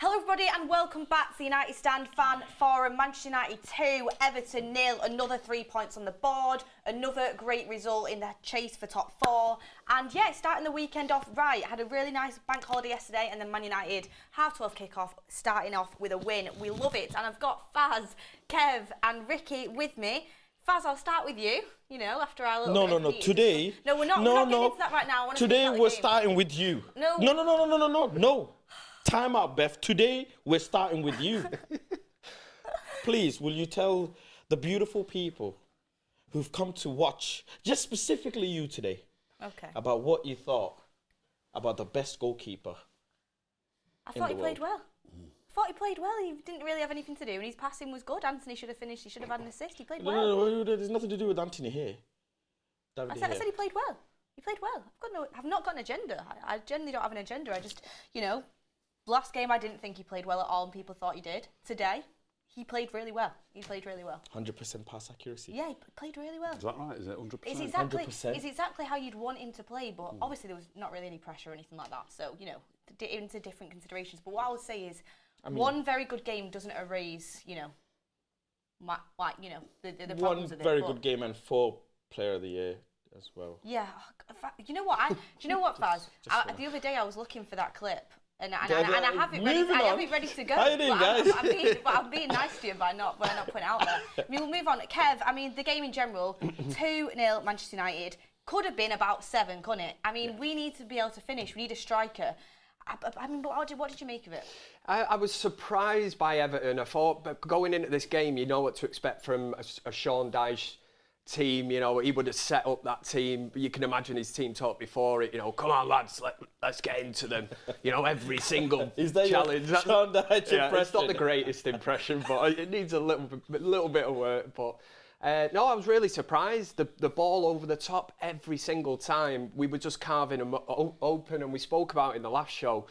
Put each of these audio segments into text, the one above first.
Hello everybody and welcome back to the United Stand Fan Forum. Manchester United 2, Everton 0, another 3 points on the board, another great result in the chase for top 4. And yeah, starting the weekend off right. Had a really nice bank holiday yesterday and then Man United half 12 kick-off, starting off with a win. We love it. And I've got Faz, Kev and Ricky with me. Faz, I'll start with you, you know, after our little No. Today... No, we're not getting into that right now. Today we're starting with you. No. Time out, Beth. Today we're starting with you. Please, will you tell the beautiful people who've come to watch, just specifically you today, about what you thought about the best goalkeeper I thought he played well. I thought he played well. He didn't really have anything to do, and his passing was good. Anthony should have finished. He should have had an assist. He played well. No, there's nothing to do with Anthony here. I said he played well. He played well. I've not got an agenda. I generally don't have an agenda. I just, you know, last game I didn't think he played well at all, and people thought he did. Today, he played really well. 100% pass accuracy. Yeah, he played really well. Is that right? Is it 100%? It's exactly how you'd want him to play, but obviously there was not really any pressure or anything like that. So, you know, into different considerations. But what I would say is, one very good game doesn't erase, you know, the problems with it. One very good game and 4 Player of the Year as well. Yeah, you know what? Do you know what, Faz? The other day I was looking for that clip. And I have it ready to go. How you doing, guys? I'm being nice to you by not putting it out there. I mean, we'll move on. Kev, I mean, the game in general, 2-0 Manchester United. Could have been about 7, couldn't it? I mean, we need to be able to finish. We need a striker. I mean, what did you make of it? I was surprised by Everton. I thought, but going into this game, you know what to expect from a Sean Dyche team. You know, he would have set up that team. You can imagine his team talk before it. You know, come on lads, let's get into them. You know, every single Is that challenge. Your Sean Dyche impression? It's not the greatest impression, but it needs a little bit of work. But no, I was really surprised. The ball over the top every single time. We were just carving them open, and we spoke about it in the last show.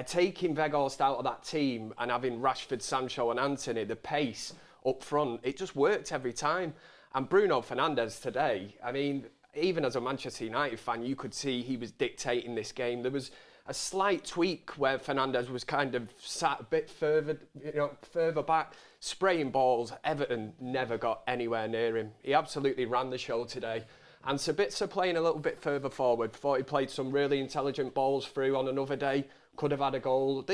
Taking Weghorst out of that team and having Rashford, Sancho and Anthony, the pace up front, it just worked every time. And Bruno Fernandes today, I mean, even as a Manchester United fan, you could see he was dictating this game. There was a slight tweak where Fernandes was kind of sat a bit further back, spraying balls. Everton never got anywhere near him. He absolutely ran the show today. And Sabitzer playing a little bit further forward. Thought he played some really intelligent balls through on another day. Could have had a goal.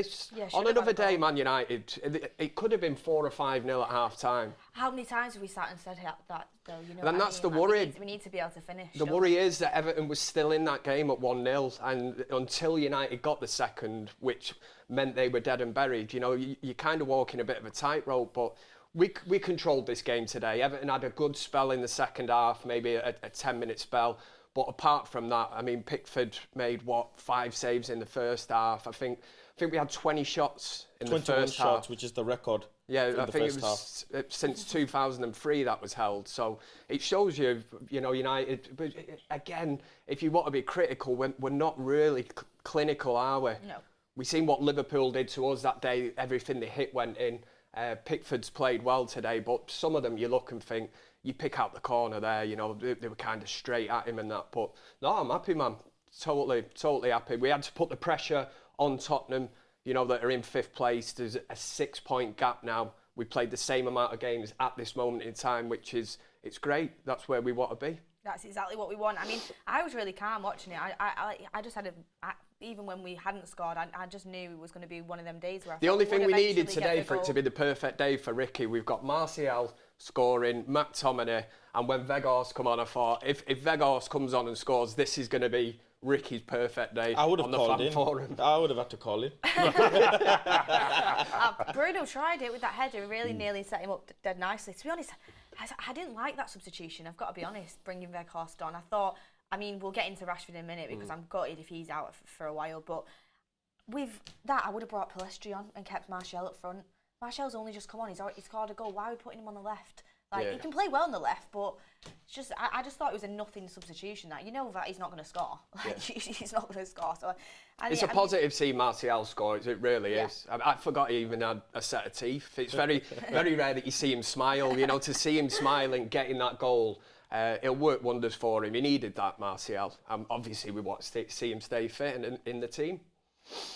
On another day, Man United, it could have been 4 or 5-0 at half time. How many times have we sat and said that, though? You know, and that's the worry. We need to be able to finish. The worry is that Everton was still in that game at 1-0, and until United got the second, which meant they were dead and buried, you know, you're kind of walking a bit of a tightrope, but we controlled this game today. Everton had a good spell in the second half, maybe a 10-minute spell. But apart from that, I mean, Pickford made, 5 saves in the first half. I think we had 20 shots in the first half. 21 shots, which is the record. Yeah, I think it was since 2003 that was held. So it shows you, you know, United. But again, if you want to be critical, we're not really clinical, are we? No. We seen what Liverpool did to us that day. Everything they hit went in. Pickford's played well today, but some of them you look and think, you pick out the corner there, you know, they were kind of straight at him and that. But no, I'm happy, man. Totally happy. We had to put the pressure on Tottenham, you know, that are in 5th place. There's a 6-point gap now. We played the same amount of games at this moment in time, which is, it's great. That's where we want to be. That's exactly what we want. I mean, I was really calm watching it. I just had even when we hadn't scored, I just knew it was going to be one of them days where the only thing we needed today for it to be the perfect day for Ricky, we've got Martial scoring, McTominay, and when Weghorst come on, I thought, if Weghorst comes on and scores, this is going to be Ricky's perfect day. I would have called him. I would have had to call him. Bruno tried it with that header, really nearly set him up dead nicely. To be honest, I didn't like that substitution, I've got to be honest, bringing Weghorst on. I thought, I mean, we'll get into Rashford in a minute because I'm gutted if he's out for a while, but with that, I would have brought Pellistri on and kept Martial up front. Martial's only just come on, he's scored a goal. Why are we putting him on the left? He can play well on the left, but it's just I just thought it was a nothing substitution. That you know that he's not going to score. He's not going to score. So it's a positive seeing Martial score. It really is. I forgot he even had a set of teeth. It's very very rare that you see him smile. You know, to see him smiling, getting that goal, it'll work wonders for him. He needed that, Martial. Obviously, we want to see him stay fit and in the team.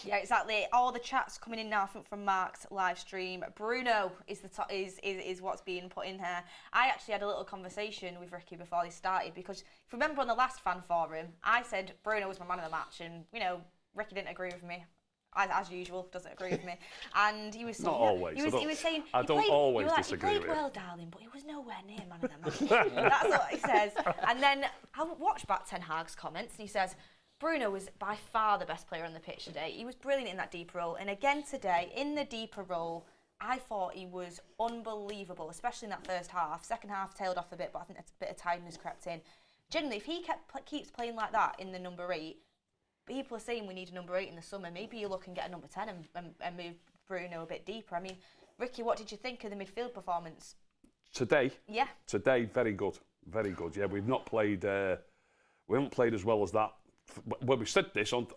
Yeah, exactly. All the chats coming in now from Mark's live stream. Bruno is the is what's being put in here. I actually had a little conversation with Ricky before this started because if you remember on the last fan forum, I said Bruno was my man of the match, and Ricky didn't agree with me. As usual, doesn't agree with me, and he was saying, not always. He was saying I don't always disagree He with played you. well, darling, but he was nowhere near man of the match. That's what he says. And then I watched back Ten Hag's comments, and he says Bruno was by far the best player on the pitch today. He was brilliant in that deep role, and again today in the deeper role, I thought he was unbelievable, especially in that first half. Second half tailed off a bit, but I think that's a bit of tiredness crept in. Generally, if he keeps playing like that in the number 8. People are saying we need a number 8 in the summer. Maybe you look and get a number 10 and move Bruno a bit deeper. I mean, Ricky, what did you think of the midfield performance? Today? Yeah. Today, very good. Very good. Yeah, we've not played... we haven't played as well as that. Well, we said this on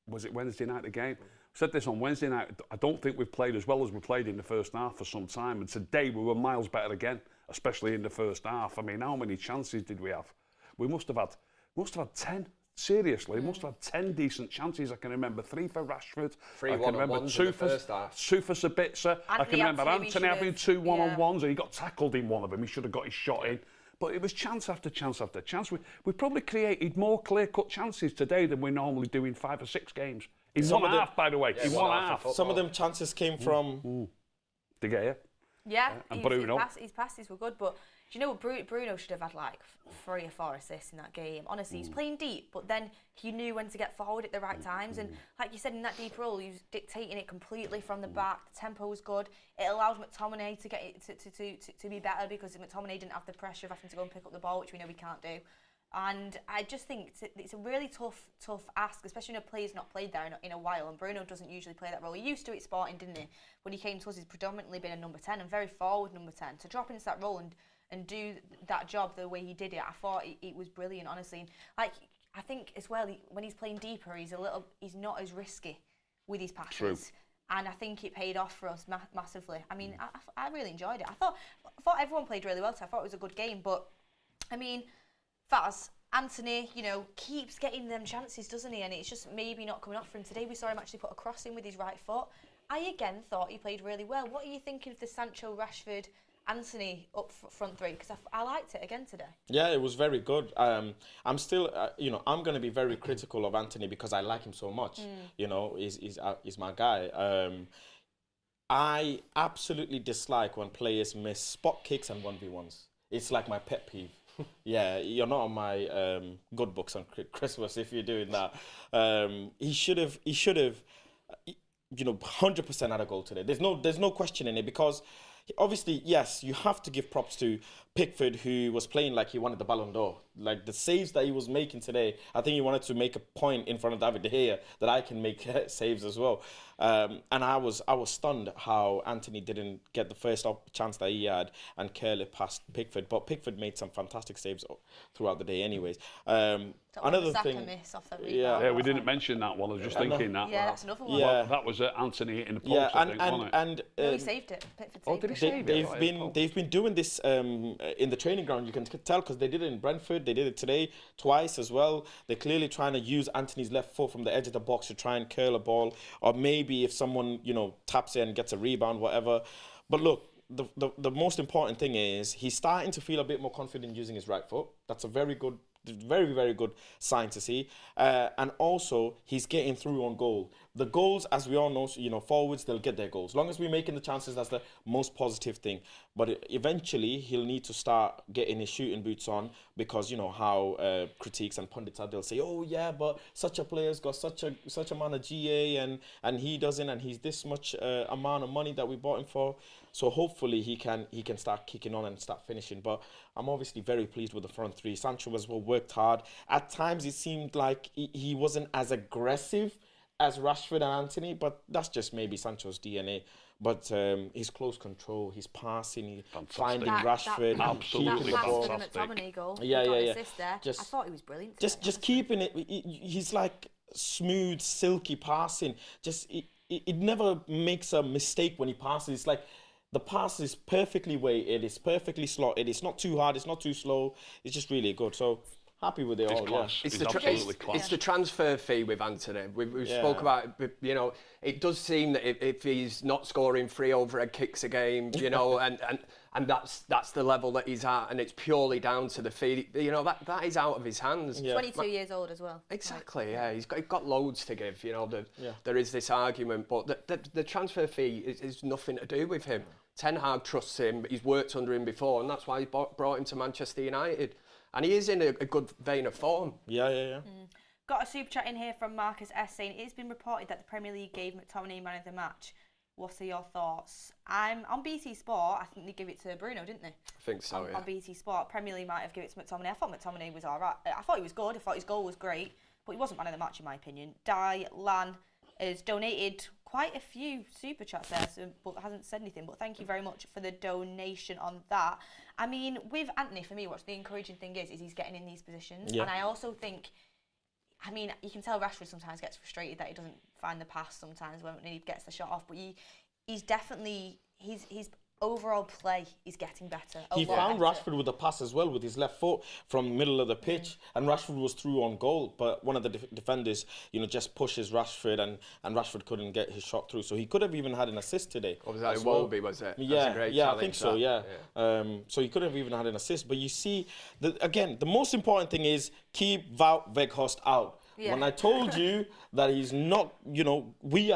was it Wednesday night, the game? We said this on Wednesday night. I don't think we've played as well as we played in the first half for some time. And today, we were miles better again, especially in the first half. I mean, how many chances did we have? We must have had 10. Seriously, must have had 10 decent chances. I can remember 3 for Rashford. 3 I can remember 2 for Sabitzer. I can remember Anthony having 2 one-on-ones, and he got tackled in one of them. He should have got his shot in. But it was chance after chance after chance. We probably created more clear-cut chances today than we normally do in 5 or 6 games. In one half, by the way. In one half. Some of them chances came from... De Gea. Yeah, and Bruno. His passes were good, but do you know what Bruno should have had like 3 or 4 assists in that game. Honestly, he's playing deep, but then he knew when to get forward at the right times. And like you said, in that deep role, he was dictating it completely from the back. The tempo was good. It allowed McTominay to get it to be better because McTominay didn't have the pressure of having to go and pick up the ball, which we know he can't do. And I just think it's a really tough ask, especially when a player's not played there in a while. And Bruno doesn't usually play that role. He used to at Sporting, didn't he? When he came to us, he's predominantly been a number 10 and very forward number 10. To drop into that role and do that job the way he did it, I thought it was brilliant, honestly. And like I think as well, when he's playing deeper, he's not as risky with his passes. True. And I think it paid off for us massively. I mean, I really enjoyed it. I thought everyone played really well, so I thought it was a good game. But I mean, Faz, Anthony, keeps getting them chances, doesn't he? And it's just maybe not coming up for him. Today we saw him actually put a cross in with his right foot. I again thought he played really well. What are you thinking of the Sancho, Rashford, Anthony up front 3? Because I liked it again today. Yeah, it was very good. I'm still, I'm going to be very critical of Anthony because I like him so much. He's my guy. I absolutely dislike when players miss spot kicks and 1v1s. It's like my pet peeve. Yeah, you're not on my good books on Christmas if you're doing that. He should have, 100% had a goal today. There's no question in it because obviously, yes, you have to give props to Pickford, who was playing like he wanted the Ballon d'Or. Like the saves that he was making today, I think he wanted to make a point in front of David De Gea that I can make saves as well. And I was stunned how Anthony didn't get the first chance that he had and curl it past Pickford. But Pickford made some fantastic saves throughout the day anyways. Another thing... miss off that yeah, we didn't mention that one. I was just thinking that. Yeah, that's another one. Well, that was Anthony hitting the post, I think, wasn't it? No, he saved it. Pickford saved it. They've been doing this in the training ground. You can tell because they did it in Brentford. They did it today twice as well. They're clearly trying to use Anthony's left foot from the edge of the box to try and curl a ball, or maybe if someone taps in and gets a rebound, whatever. But look, the most important thing is he's starting to feel a bit more confident using his right foot. That's a very, very good sign to see. And also, he's getting through on goal. The goals, as we all know, forwards, they'll get their goals. As long as we're making the chances, that's the most positive thing. But eventually, he'll need to start getting his shooting boots on because, how critiques and pundits are, they'll say, oh, yeah, but such a player's got such amount of GA and he doesn't, and he's this much amount of money that we bought him for. So hopefully he can start kicking on and start finishing. But I'm obviously very pleased with the front 3. Sancho as well worked hard. At times, it seemed like he wasn't as aggressive as Rashford and Anthony, but that's just maybe Sancho's DNA. But his close control, his passing, finding Rashford, absolutely fantastic. That McTominay goal, assist there. I thought he was brilliant. Just keeping it. He's like smooth, silky passing. It never makes a mistake when he passes. It's like the pass is perfectly weighted. It's perfectly slotted. It's not too hard. It's not too slow. It's just really good. So Happy with it He's all, class. yeah. He's absolutely class. It's the transfer fee with Anthony. We've spoke about it, but, you know, it does seem that if he's not scoring 3 overhead kicks a game, you know, and that's the level that he's at, and it's purely down to the fee. You know, that is out of his hands. Yeah. 22 years old as well. Exactly, yeah. He's got loads to give. You know, there is this argument, but the transfer fee is nothing to do with him. Ten Hag trusts him. He's worked under him before, and that's why he brought him to Manchester United. And he is in a good vein of form. Yeah. Got a super chat in here from Marcus S saying, it's been reported that the Premier League gave McTominay man of the match. What are your thoughts? I'm on BT Sport. I think they give it to Bruno, didn't they? I think so, yeah. On BT Sport. Premier League might have given it to McTominay. I thought McTominay was all right. I thought he was good. I thought his goal was great. But he wasn't man of the match, in my opinion. Dai Lan has donated quite a few super chats there, but hasn't said anything. But thank you very much for the donation on that. I mean, with Anthony, for me, what's the encouraging thing is he's getting in these positions. Yeah. And I also think, I mean, you can tell Rashford sometimes gets frustrated that he doesn't find the pass sometimes when he gets the shot off. But he's definitely, his overall play is getting better. He found Rashford with a pass as well with his left foot from middle of the pitch, and Rashford was through on goal, but one of the defenders, you know, just pushes Rashford, and Rashford couldn't get his shot through. So he could have even had an assist today. Or was that Wolby, was it? Yeah, I think so. Yeah. So he could have even had an assist. But you see, again, the most important thing is keep Wout Weghorst out. Yeah. When I told you that he's not, you know, we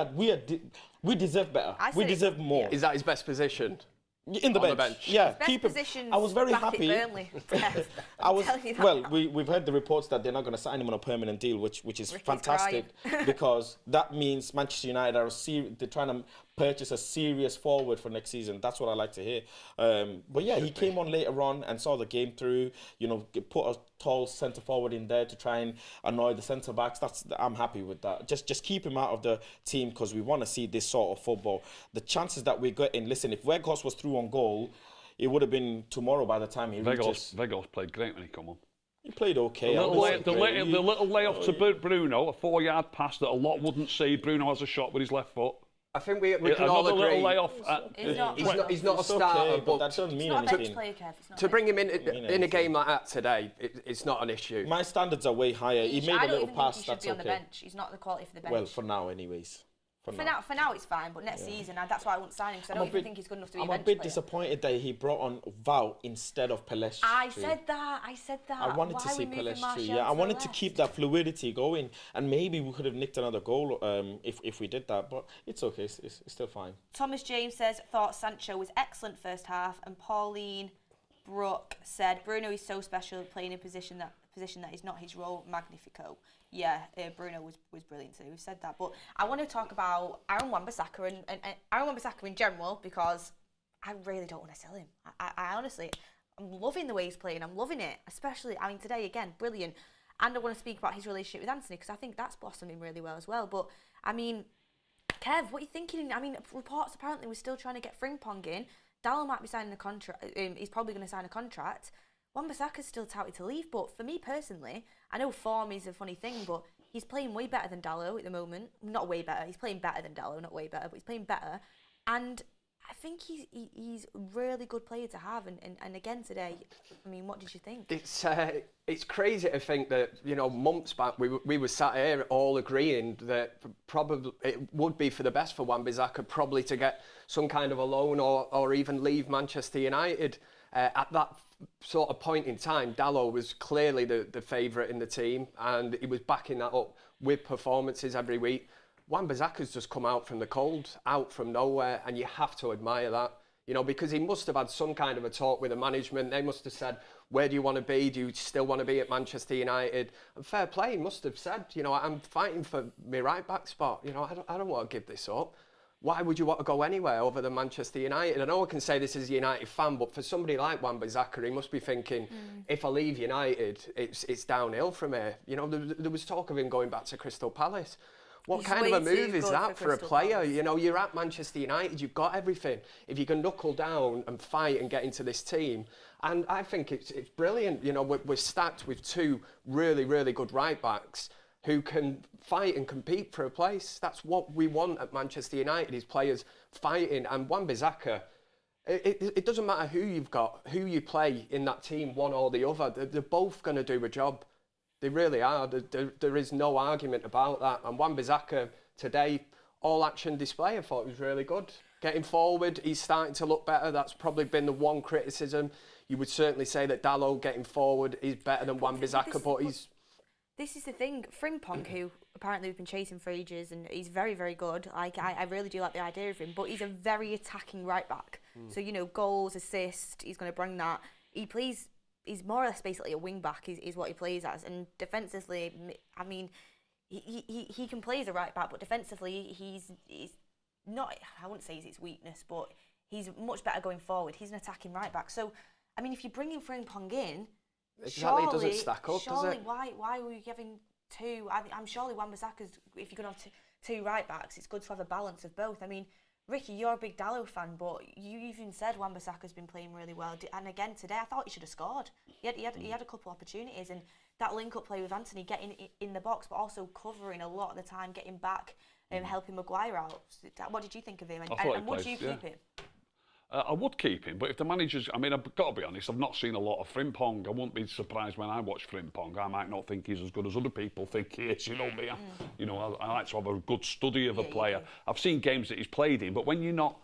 deserve better. We deserve more. Yeah. Is that his best position? In the bench. Yeah, keep him. I was very happy. We've heard the reports that they're not going to sign him on a permanent deal, which is fantastic because that means Manchester United they're trying to purchase a serious forward for next season. That's what I like to hear. But yeah, he came on later on and saw the game through. You know, put a tall centre forward in there to try and annoy the centre backs. I'm happy with that. Just keep him out of the team because we want to see this sort of football. The chances that we're getting. Listen, if Weghorst was through on goal, it would have been tomorrow by the time he reaches. Weghorst played great when he come on. He played okay. The little layoff to Bruno, a 4-yard pass that a lot wouldn't see. Bruno has a shot with his left foot. I think we can all agree. Little layoff. He's not a starter, okay, but that doesn't mean anything. To bring him in a game like that today, it's not an issue. My standards are way higher. He made a little pass. That's okay. On the bench. He's not the quality for the bench. Well, for now, anyways. For now, it's fine. But next season, that's why I won't sign him because I don't even think he's good enough to be a bench player. I'm a bit disappointed that he brought on Wout instead of Pellistri. I said that. I wanted to see Pellistri. Yeah, I wanted to keep that fluidity going, and maybe we could have nicked another goal if we did that. But it's okay. It's still fine. Thomas James says thought Sancho was excellent first half, and Pauline Brooke said Bruno is so special playing a position that is not his role. Magnifico. Yeah, Bruno was brilliant too. We've said that, but I want to talk about Aaron Wan-Bissaka and Aaron Wan-Bissaka in general because I really don't want to sell him. I honestly, I'm loving the way he's playing. I'm loving it, especially. I mean, today again, brilliant. And I want to speak about his relationship with Anthony because I think that's blossoming really well as well. But I mean, Kev, what are you thinking? I mean, reports apparently we're still trying to get Frimpong in. Dallo might be signing a contract. He's probably going to sign a contract. Wan-Bissaka's still touted to leave, but for me personally, I know form is a funny thing, but he's playing way better than Dallo at the moment. Not way better. He's playing better than Dallo, not way better, but he's playing better. And I think he's a really good player to have. And again today, I mean, what did you think? It's crazy to think that, you know, months back we were sat here all agreeing that probably it would be for the best for Wan-Bissaka probably to get some kind of a loan or even leave Manchester United. At that sort of point in time, Dallo was clearly the favourite in the team, and he was backing that up with performances every week. Wan-Bissaka's just come out from the cold, out from nowhere, and you have to admire that, you know, because he must have had some kind of a talk with the management. They must have said, where do you want to be? Do you still want to be at Manchester United? And fair play, he must have said, you know, I'm fighting for my right-back spot. You know, I don't want to give this up. Why would you want to go anywhere other than Manchester United? I know I can say this as a United fan, but for somebody like Wan-Bissaka, he must be thinking, if I leave United, it's downhill from here. You know, there was talk of him going back to Crystal Palace. What kind of a move is that for a player? You know, you're at Manchester United, you've got everything. If you can knuckle down and fight and get into this team, and I think it's brilliant. You know, we're stacked with two really, really good right-backs who can fight and compete for a place. That's what we want at Manchester United, is players fighting. And Wan-Bissaka, It doesn't matter who you've got, who you play in that team, one or the other. They're both going to do a job. They really are. There is no argument about that. And Wan-Bissaka today, all action display, I thought was really good. Getting forward, he's starting to look better. That's probably been the one criticism. You would certainly say that Dalot getting forward is better than Wan-Bissaka, but he's... This is the thing, Frimpong, who apparently we've been chasing for ages, and he's very, very good. Like I really do like the idea of him, but he's a very attacking right back. So, you know, goals, assists, he's going to bring that. He's more or less basically a wing back is what he plays as. And defensively, I mean, he can play as a right back, but defensively he's not, I wouldn't say he's his weakness, but he's much better going forward. He's an attacking right back. So, I mean, if you're bringing Frimpong in, exactly, it doesn't stack up, does it? Why were you giving two? I'm surely Wan-Bissaka's, if you're going to have two right backs, it's good to have a balance of both. I mean, Ricky, you're a big Dalot fan, but you even said Wan-Bissaka's been playing really well. And again today, I thought he should have scored. He had a couple of opportunities, and that link-up play with Anthony, getting in the box, but also covering a lot of the time, getting back and helping Maguire out. What did you think of him? And would you keep him? I would keep him, but if the manager's... I mean, I've got to be honest, I've not seen a lot of Frimpong. I won't be surprised when I watch Frimpong. I might not think he's as good as other people think he is, you know me. You know, I like to have a good study of a player. I've seen games that he's played in, but when you're not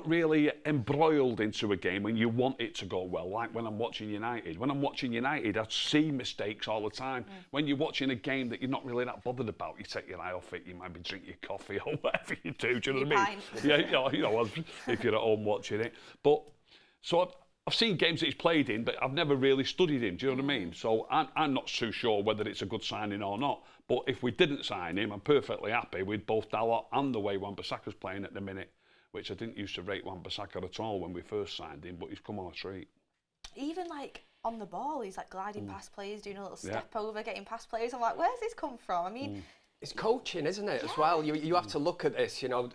really embroiled into a game and you want it to go well, like when I'm watching United. When I'm watching United, I see mistakes all the time. When you're watching a game that you're not really that bothered about, you take your eye off it, you maybe drink your coffee or whatever you do you know what I mean? Yeah, you know, if you're at home watching it. But, so I've seen games that he's played in, but I've never really studied him, do you know what I mean? So I'm not too sure whether it's a good signing or not. But if we didn't sign him, I'm perfectly happy with both Dalot and the way Wan-Bissaka's playing at the minute, which I didn't used to rate Wan-Bissaka at all when we first signed him, but he's come on a treat. Even like on the ball, he's like gliding past players, doing a little step over, getting past players. I'm like, where's this come from? I mean... It's coaching, isn't it, as well? You have to look at this, you know.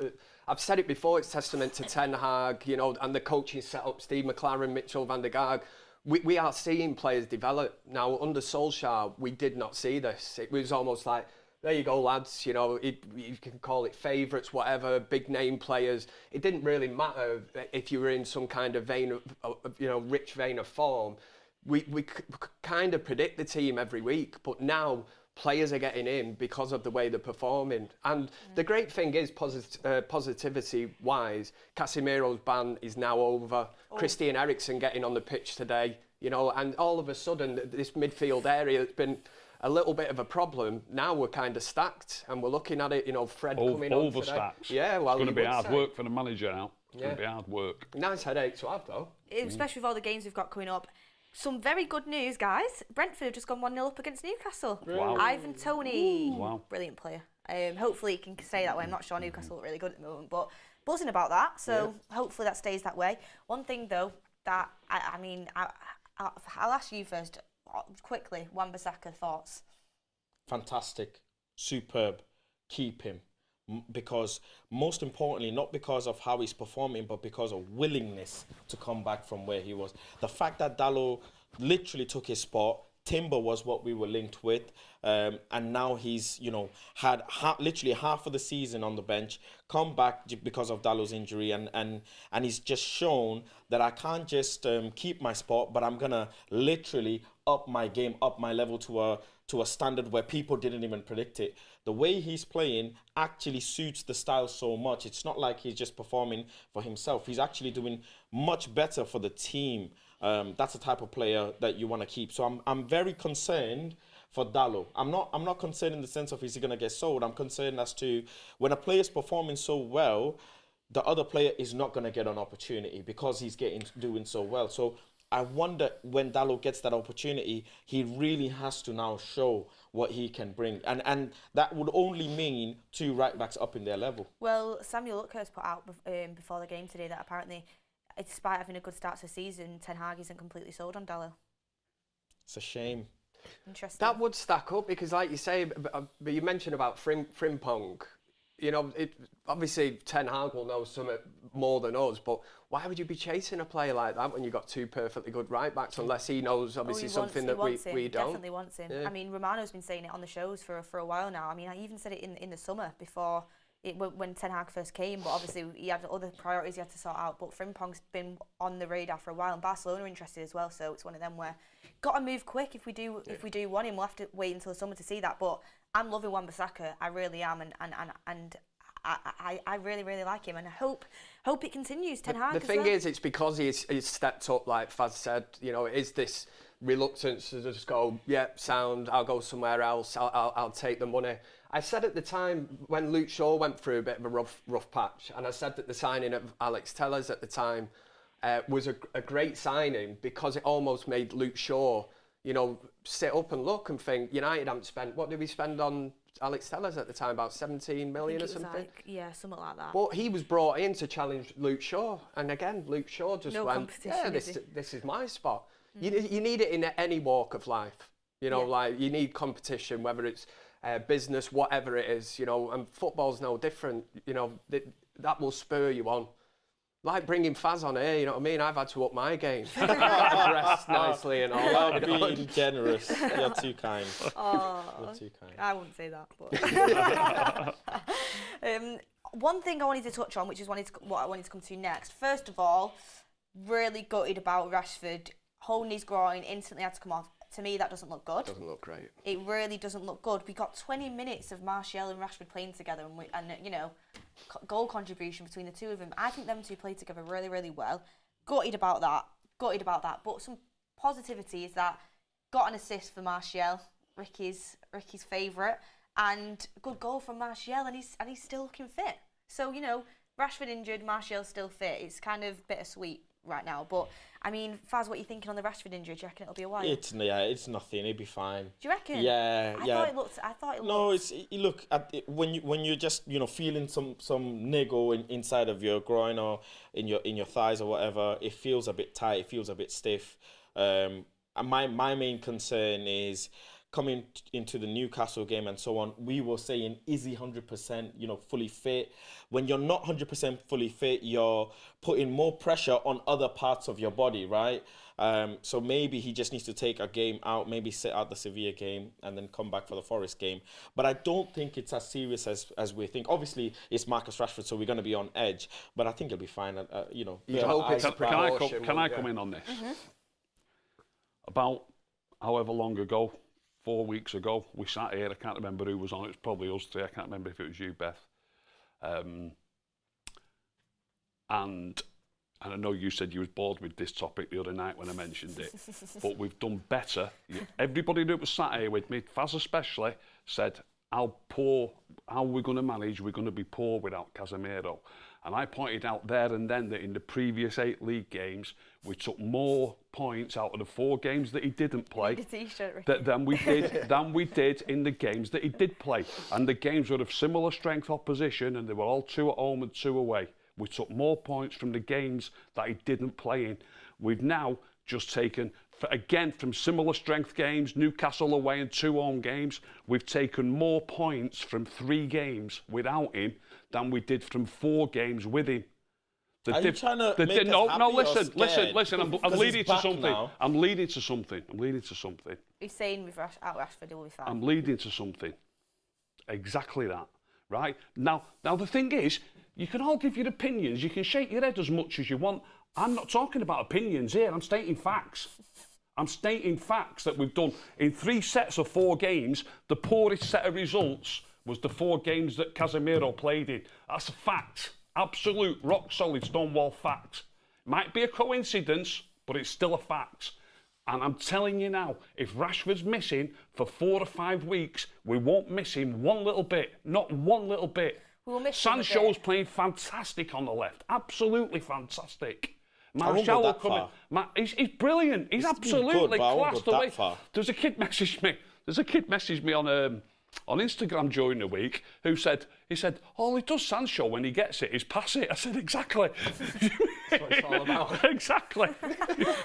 I've said it before, it's testament to Ten Hag, you know, and the coaching setup, Steve McLaren, Mitchell van der Gaag. We are seeing players develop. Now, under Solskjaer, we did not see this. It was almost like, there you go, lads, you know, you can call it favourites, whatever, big name players. It didn't really matter if you were in some kind of vein of you know, rich vein of form. We kind of predict the team every week, but now players are getting in because of the way they're performing. And the great thing is, positivity-wise, Casemiro's ban is now over. Christian Eriksen getting on the pitch today, you know, and all of a sudden, this midfield area has been a little bit of a problem. Now we're kind of stacked, and we're looking at it, you know, Fred coming on today. Overstacked. Yeah, well, it's going to be hard work for the manager now. It's going to be hard work. Nice headache to have, though. Especially with all the games we've got coming up. Some very good news, guys. Brentford have just gone 1-0 up against Newcastle. Wow. Ivan Toney. Wow. Brilliant player. Hopefully he can stay that way. I'm not sure Newcastle look really good at the moment, but buzzing about that. So hopefully that stays that way. One thing, though, that, I'll ask you first, quickly, Wan-Bissaka, thoughts? Fantastic, superb, keep him. Because most importantly, not because of how he's performing, but because of willingness to come back from where he was. The fact that Dalot literally took his spot, Timber was what we were linked with, and now he's, you know, had literally half of the season on the bench, come back because of Dalot's injury, and he's just shown that I can't just keep my spot, but I'm gonna literally up my game, up my level to a standard where people didn't even predict it. The way he's playing actually suits the style so much. It's not like he's just performing for himself. He's actually doing much better for the team. That's the type of player that you want to keep. So I'm very concerned for Dalot. I'm not concerned in the sense of is he going to get sold. I'm concerned as to when a player is performing so well, the other player is not going to get an opportunity because he's doing so well. So I wonder when Dalot gets that opportunity, he really has to now show what he can bring. And that would only mean two right-backs up in their level. Well, Samuel Luckhurst put out before the game today that apparently, despite having a good start to the season, Ten Hag isn't completely sold on Dalot. It's a shame. Interesting. That would stack up because, like you say, but you mentioned about Frimpong. You know, obviously Ten Hag will know something more than us, but why would you be chasing a player like that when you've got two perfectly good right-backs unless he knows obviously something that we don't? Definitely wants him. Yeah. I mean, Romano's been saying it on the shows for a while now. I mean, I even said it in the summer before when Ten Hag first came, but obviously he had other priorities he had to sort out. But Frimpong's been on the radar for a while, and Barcelona are interested as well. So it's one of them where got to move quick if we do want him. We'll have to wait until the summer to see that. But I'm loving Wan-Bissaka, I really am, and I really, really like him, and I hope it continues. Ten Hag. The thing is, it's because he's stepped up, like Faz said. You know, it is this reluctance to just go, sound. I'll go somewhere else. I'll take the money. I said at the time when Luke Shaw went through a bit of a rough patch, and I said that the signing of Alex Telles at the time was a great signing because it almost made Luke Shaw, you know, sit up and look and think United haven't spent. What did we spend on Alex Telles at the time? About 17 million or something? Something like that. But he was brought in to challenge Luke Shaw, and again, Luke Shaw just went, this is my spot. You need it in any walk of life. You know, like you need competition, whether it's business, whatever it is, you know, and football's no different. You know, that will spur you on. Like bringing Faz on here, you know what I mean? I've had to up my game. Dressed nicely and all that. Being generous. You're too kind. Oh, You're too kind. I wouldn't say that. But one thing I wanted to touch on, which is what I wanted to come to next. First of all, really gutted about Rashford holding his groin, instantly had to come off. To me, that doesn't look good. Doesn't look great. It really doesn't look good. We got 20 minutes of Martial and Rashford playing together, and you know, goal contribution between the two of them. I think them two played together really, really well. Gutted about that. But some positivity is that got an assist for Martial, Ricky's favourite, and a good goal from Martial, and he's still looking fit. So you know, Rashford injured, Martial still fit. It's kind of bittersweet right now, but I mean, Faz, what are you thinking on the Rashford injury? Do you reckon it'll be a while? It's nothing. It'll be fine. Do you reckon? Yeah, I thought it looked. No, look when you're just feeling some niggle inside of your groin or in your thighs or whatever. It feels a bit tight. It feels a bit stiff. And my main concern is coming into the Newcastle game and so on. We were saying, is he 100% fully fit? When you're not 100% fully fit, you're putting more pressure on other parts of your body, right? So maybe he just needs to take a game out, maybe sit out the Sevilla game and then come back for the Forest game. But I don't think it's as serious as we think. Obviously, it's Marcus Rashford, so we're going to be on edge. But I think he'll be fine. Can I come in on this? Mm-hmm. About however long ago, 4 weeks ago, we sat here. I can't remember who was on. It was probably us three. I can't remember if it was you, Beth. And I know you said you was bored with this topic the other night when I mentioned it, but we've done better. Everybody that was sat here with me, Faz especially, said, how are we going to manage? We're going to be poor without Casemiro. And I pointed out there and then that in the previous 8 league games, we took more points out of the 4 games that he didn't play than we did in the games that he did play. And the games were of similar strength opposition, and they were all 2 at home and 2 away. We took more points from the games that he didn't play in. We've now just taken, again, from similar strength games, Newcastle away and 2 home games, we've taken more points from 3 games without him than we did from 4 games with him. Are you trying to make us happy or scared? Listen. I'm leading to something. Now. I'm leading to something. He's saying without Rashford, he'll be fine. I'm leading to something. Exactly that. Right? Now the thing is, you can all give your opinions. You can shake your head as much as you want. I'm not talking about opinions here. I'm stating facts. I'm stating facts that we've done in 3 sets of 4 games. The poorest set of results was the 4 games that Casemiro played in. That's a fact. Absolute, rock solid, stonewall fact. Might be a coincidence, but it's still a fact. And I'm telling you now, if Rashford's missing for 4 or 5 weeks, we won't miss him one little bit. Not one little bit. We'll miss Sancho's playing fantastic on the left. Absolutely fantastic. Martial will come in. He's brilliant. He's absolutely classed away. There's a kid messaged me on Instagram during the week he said, all he does, Sancho, when he gets it is pass it. I said, exactly. That's what it's all about. Exactly.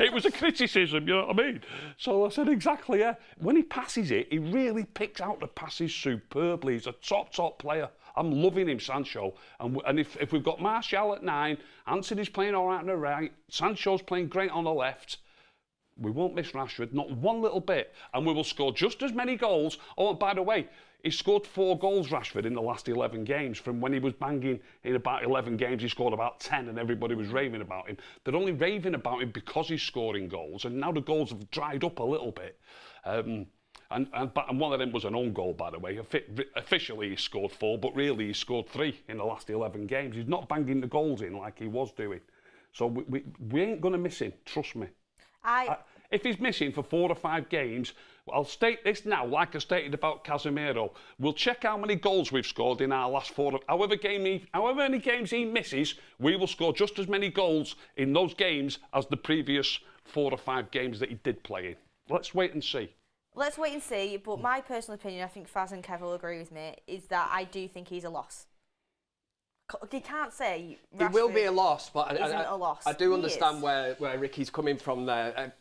It was a criticism, you know what I mean? So I said, exactly, yeah. When he passes it, he really picks out the passes superbly. He's a top player. I'm loving him, Sancho. And if we've got Martial at 9, Anthony's playing all right on the right, Sancho's playing great on the left, we won't miss Rashford, not one little bit, and we will score just as many goals. Oh, and by the way, He scored 4 goals, Rashford, in the last 11 games. From when he was banging in about 11 games, he scored about 10 and everybody was raving about him. They're only raving about him because he's scoring goals, and now the goals have dried up a little bit. And one of them was an own goal, by the way. Officially, he scored 4, but really he scored 3 in the last 11 games. He's not banging the goals in like he was doing. So we ain't going to miss him, trust me. If he's missing for 4 or 5 games, I'll state this now, like I stated about Casemiro. We'll check how many goals we've scored in our last 4. However many games he misses, we will score just as many goals in those games as the previous 4 or 5 games that he did play in. Let's wait and see. Let's wait and see, but my personal opinion, I think Faz and Kev will agree with me, is that I do think he's a loss. You can't say Rashford it will be a loss, but a loss. I do understand where Ricky's coming from there.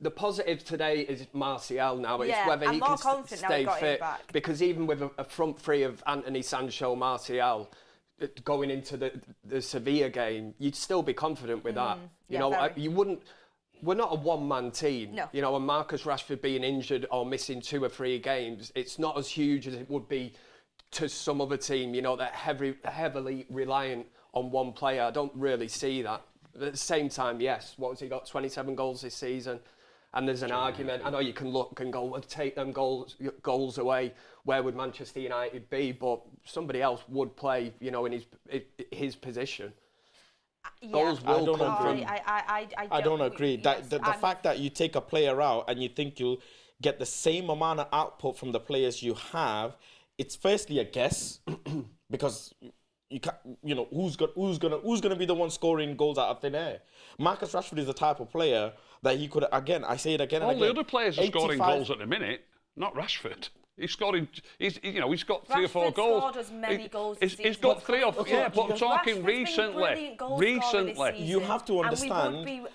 The positive today is Martial now. It's whether he can stay fit. Because even with a front three of Anthony, Sancho, Martial going into the Sevilla game, you'd still be confident with that. You know, you wouldn't. We're not a one-man team. No. You know, and Marcus Rashford being injured or missing 2 or 3 games, it's not as huge as it would be to some other team, you know, that heavily reliant on one player. I don't really see that. But at the same time, yes, what has he got? 27 goals this season. And there's an argument. I know you can look and go, well, take them goals away. Where would Manchester United be? But somebody else would play, you know, in his position. Goals will come from. I don't agree. The fact that you take a player out and you think you'll get the same amount of output from the players you have, it's firstly a guess because you can't, you know, who's gonna be the one scoring goals out of thin air. Marcus Rashford is the type of player that he could, again, I say it again and again. All the other players are scoring goals at the minute, not Rashford. He's scoring. He's got 3 or 4 goals. Scored as many goals he's got 3 or 4. Yeah, but I'm talking recently. You have to understand.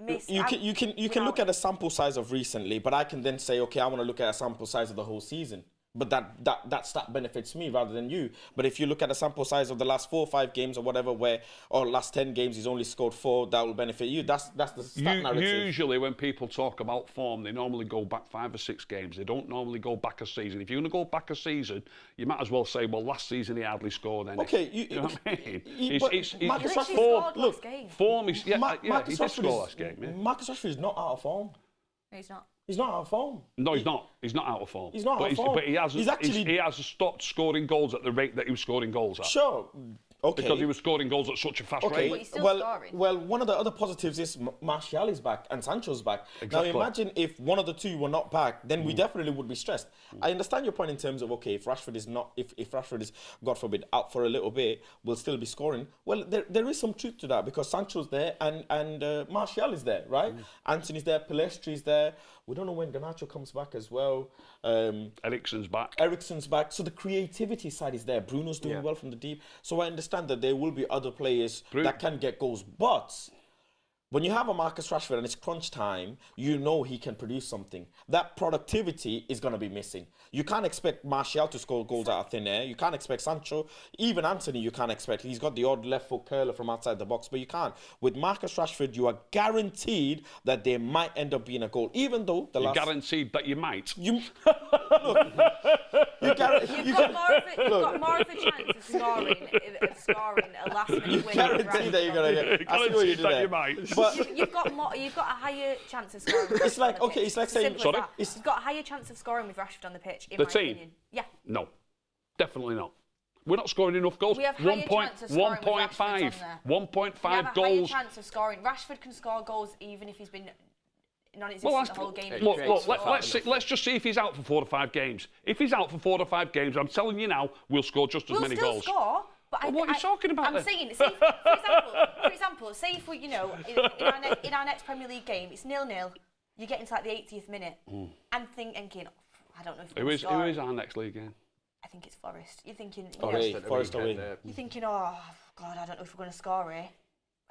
You can look at a sample size of recently, but I can then say, okay, I want to look at a sample size of the whole season. But that stat benefits me rather than you. But if you look at a sample size of the last 4 or 5 games or whatever, or last 10 games, he's only scored 4, that will benefit you. That's the stat narrative. Usually when people talk about form, they normally go back 5 or 6 games. They don't normally go back a season. If you're going to go back a season, you might as well say, well, last season he hardly scored any. Okay, you know what I mean? Marcus Rashford, form is, he did score last game. Yeah. Marcus Rashford is not out of form. No, he's not. He's not out of form. No, he's not. He's not out of form. He's not out of form. But he has stopped scoring goals at the rate that he was scoring goals at. Sure. Okay. Because he was scoring goals at such a fast rate. But he's still scoring. Well, one of the other positives is Martial is back and Sancho's back. Exactly. Now imagine if one of the two were not back, then we definitely would be stressed. I understand your point in terms of, okay, if Rashford is not, if Rashford is, God forbid, out for a little bit, we'll still be scoring. Well, there is some truth to that because Sancho's there and Martial is there, right? Anthony's there, Palestri's there. We don't know when Garnacho comes back as well. Eriksen's back. So the creativity side is there. Bruno's doing well from the deep. So I understand that there will be other players that can get goals. But when you have a Marcus Rashford and it's crunch time, you know he can produce something. That productivity is going to be missing. You can't expect Martial to score goals out of thin air. You can't expect Sancho. Even Anthony, you can't expect. He's got the odd left foot curler from outside the box, but you can't. With Marcus Rashford, you are guaranteed that there might end up being a goal, even though You're guaranteed that you might. You've got more of a chance of scoring a last minute winner. Guaranteed that you're going to get. I see what you do there. You might. But you've got a higher chance of scoring. It's like, okay, it's like saying, sorry? You've got a higher chance of scoring with Rashford on the pitch, in the my team? opinion. Yeah. No, definitely not. We're not scoring enough goals. We have higher chance of scoring with Rashford on there. 1.5 goals. We have a higher chance of scoring. Rashford can score goals even if he's been non-existent the whole game. Look, let's just see if he's out for 4 or 5 games. If he's out for 4 or 5 games, I'm telling you now, we'll score just as many goals. We'll still score. But what are you talking about? I'm saying, say, for example, say if we, in our next Premier League game, it's 0-0. You get into like the 80th minute, and thinking, I don't know if who is our next league game? I think it's Forest. You're thinking, Forest away. You're thinking, oh God, I don't know if we're going to score here.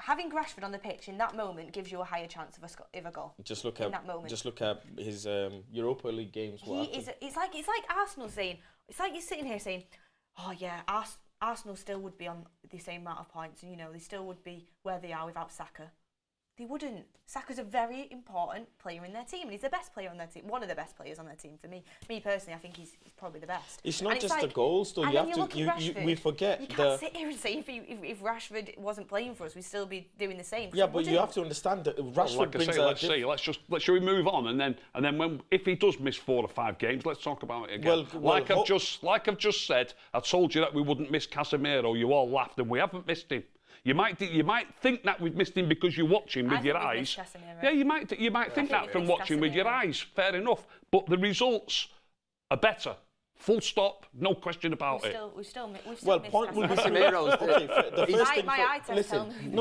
Having Rashford on the pitch in that moment gives you a higher chance of a goal. Just look at his Europa League games. It's like Arsenal saying, it's like you're sitting here saying, oh yeah, Arsenal still would be on the same amount of points, and they still would be where they are without Saka. They wouldn't. Saka's a very important player in their team, and he's the best player on their team. One of the best players on their team for me. Me personally, I think he's probably the best. It's not and just like, the goals, though. You have we forget you can't sit here and say if Rashford wasn't playing for us, we'd still be doing the same. Yeah, but you have to understand that Rashford brings let's we move on, and then if he does miss 4 or 5 games, let's talk about it again. I've just said, I told you that we wouldn't miss Casemiro. You all laughed, and we haven't missed him. You might think that we've missed him because you watch him with your eyes. Yeah, you might think that from watching with your eyes. Fair enough. But the results are better. Full stop. No question about it. We've still missed point will be Casemiro's.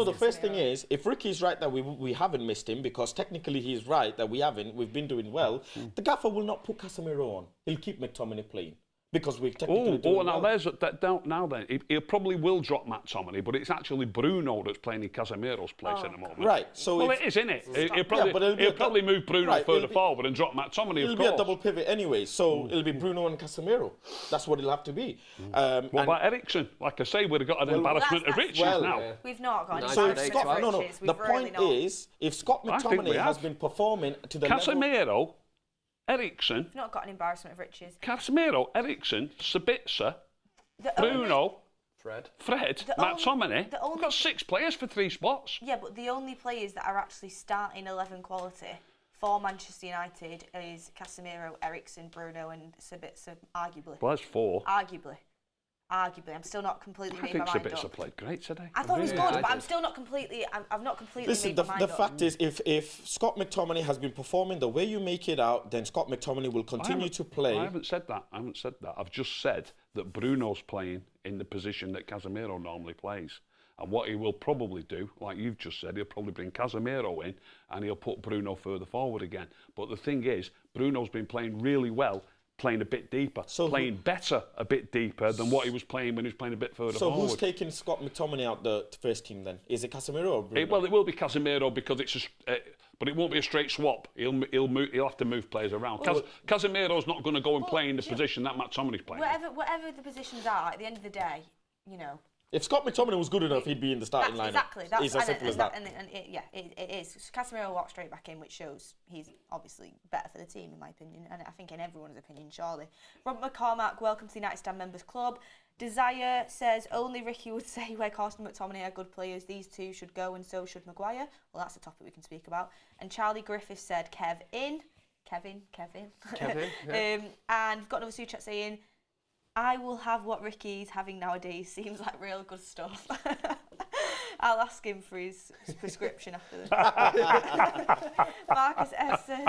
The first thing is, if Ricky's right that we haven't missed him, because technically he's right that we haven't, we've been doing well, the gaffer will not put Casemiro on. He'll keep McTominay playing. Because we've technically he probably will drop McTominay, but it's actually Bruno that's playing in Casemiro's place at the moment. Right. So it is, isn't it? He'll probably move Bruno further forward and drop McTominay. It'll be a double pivot anyway, so it'll be Bruno and Casemiro. That's what it'll have to be. What about Eriksen? Like I say, we'd have got an embarrassment of riches now. Yeah. We've not got an embarrassment of riches. The point is, if Scott McTominay has been performing to the level... Eriksen. We've not got an embarrassment of riches. Casemiro, Eriksen, Sabitzer, Bruno, Fred, McTominay. We've got 6 players for 3 spots. Yeah, but the only players that are actually starting 11 quality for Manchester United is Casemiro, Eriksen, Bruno and Sabitzer, arguably. Well, that's 4. Arguably, I'm still not completely made my mind up. I think Sabitzer played great today. I thought he was good, but I'm still not completely. I've not completely made my mind up. The fact is, if Scott McTominay has been performing the way you make it out, then Scott McTominay will continue to play. I haven't said that. I've just said that Bruno's playing in the position that Casemiro normally plays. And what he will probably do, like you've just said, he'll probably bring Casemiro in and he'll put Bruno further forward again. But the thing is, Bruno's been playing really well, playing a bit deeper, playing better a bit deeper than what he was playing when he was playing a bit further forward. So who's taking Scott McTominay out the first team then? Is it Casemiro or Bruno? Well, it will be Casemiro because it's but it won't be a straight swap. He'll have to move players around. Casemiro's not going to go and play in the position that McTominay's playing. Whatever the positions are, at the end of the day, you know. If Scott McTominay was good enough, he'd be in the starting lineup. Exactly. It's as simple as that. It is. Casemiro walked straight back in, which shows he's obviously better for the team, in my opinion, and I think in everyone's opinion, surely. Rob McCormack, welcome to the United Stand Members Club. Desire says, only Ricky would say Weghorst and McTominay are good players. These two should go, and so should Maguire. Well, that's a topic we can speak about. And Charlie Griffith said, Kevin. Yeah. And we've got another super chat saying, I will have what Ricky's having nowadays. Seems like real good stuff. I'll ask him for his prescription after this. Marcus S says,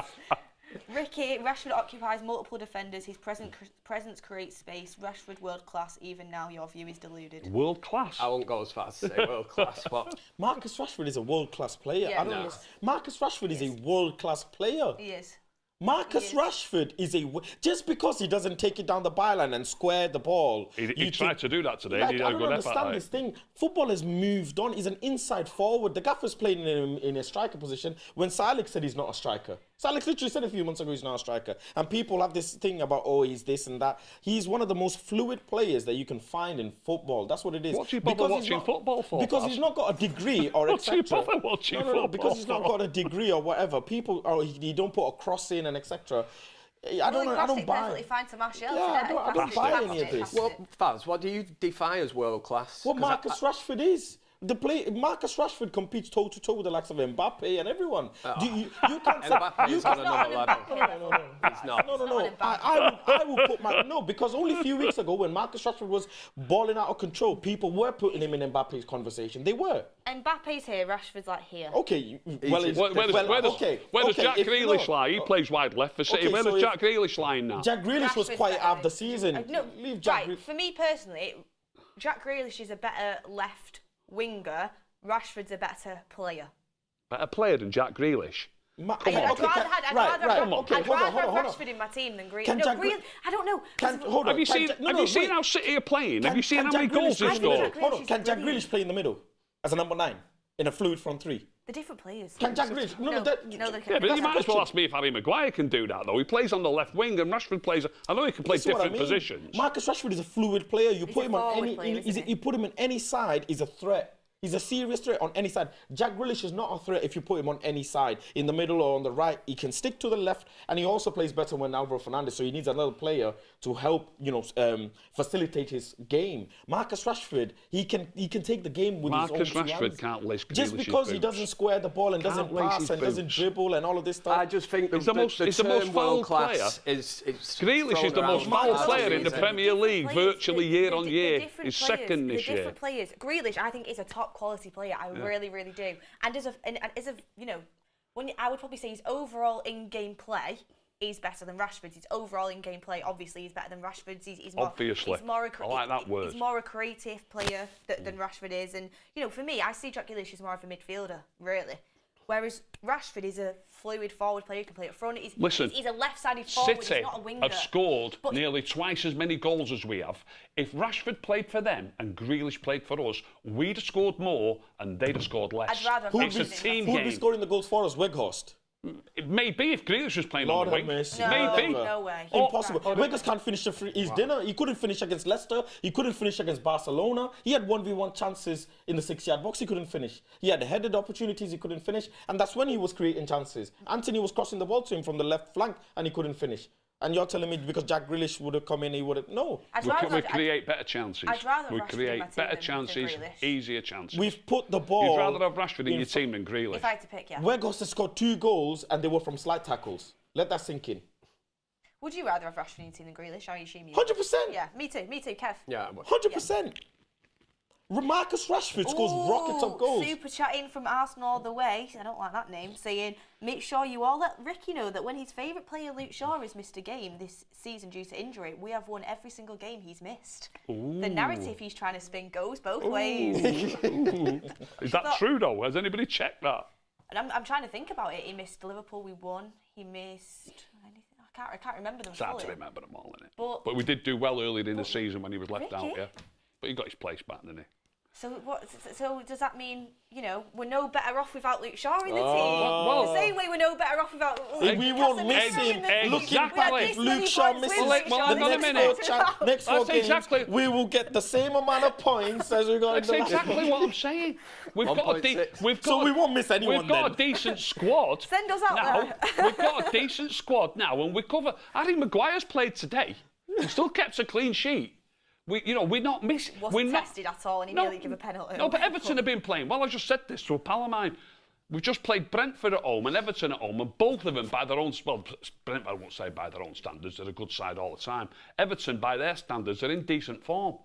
Ricky, Rashford occupies multiple defenders. His presence creates space. Rashford world class. Even now, your view is deluded. World class? I won't go as far as to say world class. But Marcus Rashford is a world class player. Yeah, Marcus Rashford is a world class player. He is. Marcus Rashford is just because he doesn't take it down the byline and square the ball. He tried to do that today. I don't understand this thing. Football has moved on. He's an inside forward. The gaffer's playing in a striker position when Salek said he's not a striker. Salek literally said a few months ago he's not a striker. And people have this thing about, he's this and that. He's one of the most fluid players that you can find in football. That's what it is. What do you bother watching football for? Because he's not got a degree or etc. What do you bother watching football because he's not got a degree or whatever. He don't put a cross in and etc. I don't buy. Fine to Martial I don't buy any of this. Well, Faz, what do you define as world class? What Marcus Rashford is. Marcus Rashford competes toe to toe with the likes of Mbappe and everyone. You can't say Mbappe's on another level. No. He's not. No. I will put because only a few weeks ago when Marcus Rashford was balling out of control, people were putting him in Mbappe's conversation. They were. Mbappe's here, Rashford's like here. Okay. Where does Jack Grealish lie? He plays wide left for City. Where does Jack Grealish lie now? Jack Grealish was quiet after the season. Leave Jack. Right, for me personally, Jack Grealish is a better left winger. Rashford's a better player. Better player than Jack Grealish? I'd rather have Rashford in my team than Grealish. I don't know. Have you seen how City are playing? Have you seen how many goals they scored? Can Jack Grealish play in the middle as a number 9 in a fluid front 3? The different players. Can Jack Grealish? No, yeah, but you might as well ask me if Harry Maguire can do that, though. He plays on the left wing, and Rashford plays. I know he can play different positions. Marcus Rashford is a fluid player. You put him on any. You put him in any side, he's a threat. He's a serious threat on any side. Jack Grealish is not a threat if you put him on any side. In the middle or on the right, he can stick to the left, and he also plays better when Alvaro Fernandez, so he needs another player to help, facilitate his game. Marcus Rashford, he can take the game with his own Marcus two Rashford hands. can't lace Grealish's Just because he boots. doesn't square the ball and doesn't lace pass his and doesn't boots. dribble and all of this stuff. I just think He's the most term fouled world player. class is Grealish is the most fouled player in the Premier League, virtually year on year. He's second this year. Different players. Grealish, I think, is a top quality player. I really, really do. And I would probably say his overall in-game play is better than Rashford's. His overall in-game play, obviously, is better than Rashford's. He's more, Obviously. He's more I like that word. He's more a creative player than Rashford is. And, for me, I see Jack Grealish as more of a midfielder, really. Whereas Rashford is a fluid forward player who can play up front. He's a left-sided forward. City He's not a winger. have scored nearly twice as many goals as we have. If Rashford played for them and Grealish played for us, we'd have scored more and they'd have scored less. I'd rather It's a team Who'd game. be scoring the goals for us? Weghorst. It may be if Grealish was playing Lord on the have wing. mercy. Maybe. No way. Impossible. Weghorst can't finish his dinner. He couldn't finish against Leicester. He couldn't finish against Barcelona. He had 1v1 chances in the 6-yard box. He couldn't finish. He had headed opportunities. He couldn't finish. And that's when he was creating chances. Anthony was crossing the ball to him from the left flank and he couldn't finish. And you're telling me because Jack Grealish would have come in, he would have... No. We create better chances. I'd rather we Rashford in create my team better than chances, Grealish. easier chances. We've put the ball... You'd rather have Rashford in your team than Grealish. If I had to pick, yeah. Weghorst has scored 2 goals and they were from slide tackles. Let that sink in. Would you rather have Rashford in your team than Grealish? I assume you 100%. Yeah, me too, Kev. Yeah, I would. 100%. Marcus Rashford scores rockets of goals. Super chatting from Arsenal all the way. I don't like that name. Saying, make sure you all let Ricky know that when his favourite player Luke Shaw has missed a game this season due to injury, we have won every single game he's missed. Ooh. The narrative he's trying to spin goes both ways. Is that true though? Has anybody checked that? And I'm trying to think about it. He missed Liverpool, we won. He missed anything. I can't remember them It's hard to fully. remember them all, isn't it? But we did do well earlier in the season when he was left out, Ricky? yeah. But he got his place back, didn't he? So does that mean, we're no better off without Luke Shaw in the team? Well, the same way we're no better off without Luke We won't miss Casemiro him. in the team. Looking Exactly. back, We had if this Luke many Shaw points misses with Luke Shaw, hold on a this minute. next four That's games, exactly- we will get the same amount of points as we got That's in the last exactly what I'm saying. We've got a 1.6. So we won't miss anyone We've got a then. decent squad. Send us out now. there. We've got a decent squad now, and we cover. Harry Maguire's played today. He still kept a clean sheet. We're not missing. Wasn't tested at all, and he nearly gave a penalty. No, but Everton have been playing. Well, I just said this to a pal of mine. We've just played Brentford at home and Everton at home, and both of them by their own... Well, Brentford, I won't say by their own standards, they're a good side all the time. Everton, by their standards, are in decent form.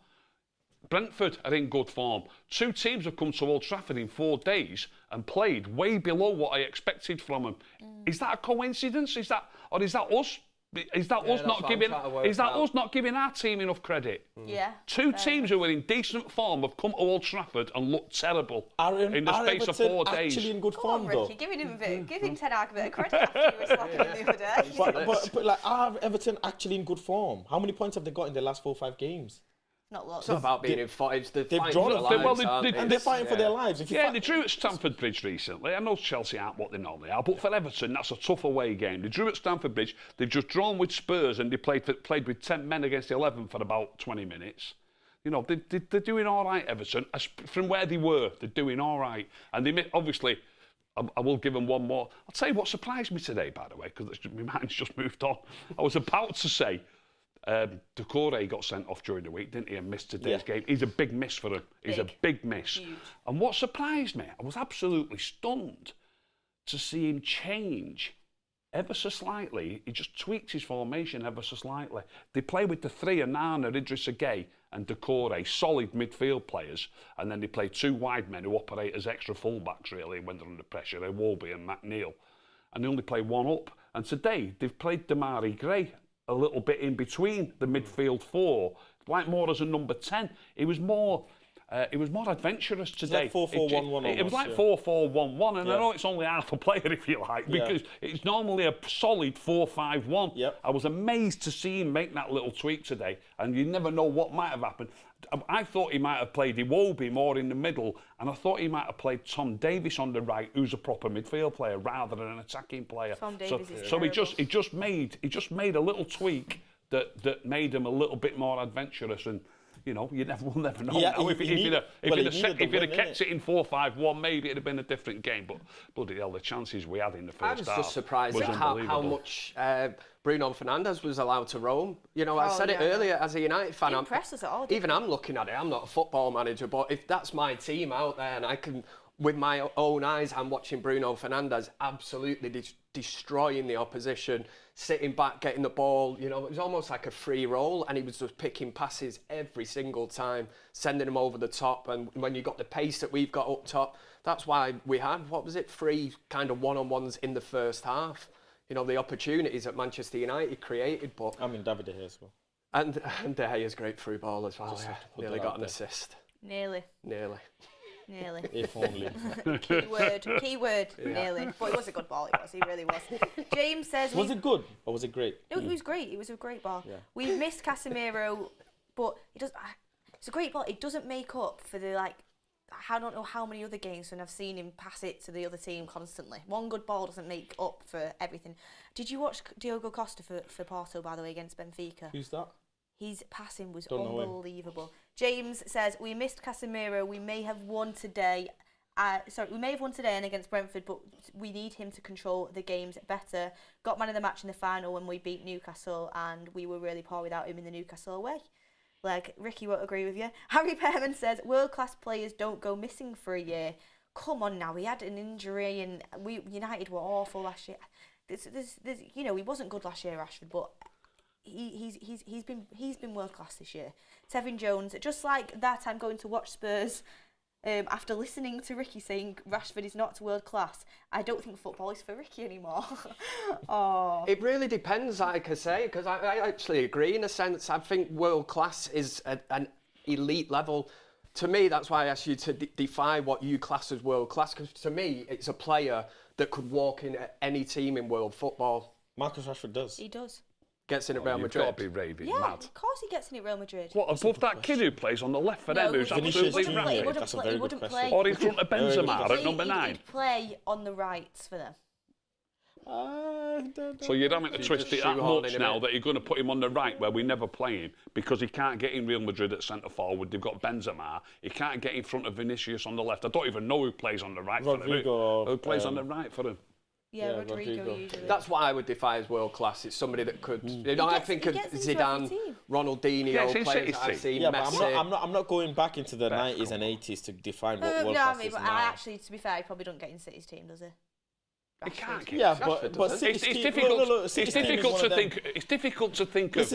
Brentford are in good form. 2 teams have come to Old Trafford in 4 days and played way below what I expected from them. Is that a coincidence? Is that us? Is that us not giving? Is that us not giving our team enough credit? Yeah. 2 teams who are in decent form have come to Old Trafford and looked terrible in the space of 4 days. Actually in good Come form on, though. Ricky, give him Ten Hag a bit of credit after you were slapping him the other day. But like, are Everton actually in good form? How many points have they got in their last 4 or 5 games? Not lots. It's not about being in fights. They've drawn for a their lot. lives, aren't And they're fighting for their lives. If you Yeah, they drew at Stamford Bridge recently. I know Chelsea aren't what they normally are, but for Everton, that's a tough away game. They drew at Stamford Bridge. They've just drawn with Spurs and they played with 10 men against 11 for about 20 minutes. They're doing all right, Everton. From where they were, they're doing all right. And they obviously... I will give them one more. I'll tell you what surprised me today, by the way, because my mind's just moved on. I was about to say... Decore got sent off during the week, didn't he, and missed today's game. He's a big miss for him. He's a big miss. Huge. And what surprised me, I was absolutely stunned to see him change ever so slightly. He just tweaked his formation ever so slightly. They play with the 3 Anana, Idrissa Gueye and Decore, solid midfield players, and then they play 2 wide men who operate as extra fullbacks really when they're under pressure, Iwobi and McNeil. And they only play 1 up. And today they've played Damari Gray a little bit in between the midfield 4, like more as a number 10. It was more adventurous today. It's like 4-4-1-1 It was like almost, 4-4-1-1, and I know it's only half a player, if you like, because it's normally a solid 4-5-1. Yep. I was amazed to see him make that little tweak today, and you never know what might have happened. I thought he might have played Iwobi more in the middle, and I thought he might have played Tom Davies on the right, who's a proper midfield player rather than an attacking player. Tom Davies is so he terrible. just made a little tweak that made him a little bit more adventurous, and you know, we'll never know. Yeah, now. If you'd have kept it in 4-5-1, maybe it'd have been a different game. But bloody hell, the chances we had in the first half I was just surprised at how much Bruno Fernandes was allowed to roam. You know, I said it earlier, as a United fan, even I'm looking at it, I'm not a football manager, but if that's my team out there and I can, with my own eyes, I'm watching Bruno Fernandes absolutely destroying the opposition, sitting back, getting the ball, you know, it was almost like a free roll, and he was just picking passes every single time, sending them over the top. And when you got the pace that we've got up top, that's why we had, 3 kind of one-on-ones in the first half. You know, the opportunities that Manchester United created, but... I mean, David De Gea as well. And De Gea's great through ball as well, nearly got an assist. Nearly. If only. Key word, nearly. But it was a good ball, he really was. James says... Was it good or was it great? It was great, it was a great ball. Yeah. We've missed Casemiro, but it's a great ball. It doesn't make up for the, like, I don't know how many other games when I've seen him pass it to the other team constantly. One good ball doesn't make up for everything. Did you watch Diogo Costa for Porto, by the way, against Benfica? Who's that? His passing was unbelievable. James says, we missed Casemiro. We may have won today. We may have won today and against Brentford, but we need him to control the games better. Got man of the match in the final when we beat Newcastle, and we were really poor without him in the Newcastle away. Like, Ricky won't agree with you. Harry Pearman says, world-class players don't go missing for a year. Come on now, he had an injury and United were awful last year. You know, he wasn't good last year, Rashford, but he's been world-class this year. Tevin Jones, just like that, I'm going to watch Spurs. After listening to Ricky saying Rashford is not world-class, I don't think football is for Ricky anymore. Oh. It really depends, like I say, because I actually agree in a sense. I think world-class is an elite level. To me, that's why I asked you to define what you class as world-class, because to me, it's a player that could walk in at any team in world football. Marcus Rashford does. He does. Gets in at Real Madrid. You've got to be raving yeah, mad. Of course he gets in at Real Madrid. What, above that kid who plays on the left for them, who's absolutely rapid? That's a very good question. Or in front of Benzema at number 9? He'd play on the rights for them. So you're having to twist it that much now that you're going to put him on the right where we never play him because he can't get in Real Madrid at centre forward. They've got Benzema. He can't get in front of Vinicius on the left. I don't even know who plays on the right for him. Who plays on the right for him? Yeah, Rodrigo usually. That's what I would define as world class. It's somebody that could, you know, I think of Zidane, Ronaldinho, players that I've seen. Yeah, Messi. but I'm not going back into the 90s and 80s to define what world class is now. Actually, to be fair, he probably don't get in City's team, does he? He can't get. Yeah, but it's difficult to think. It's difficult to think of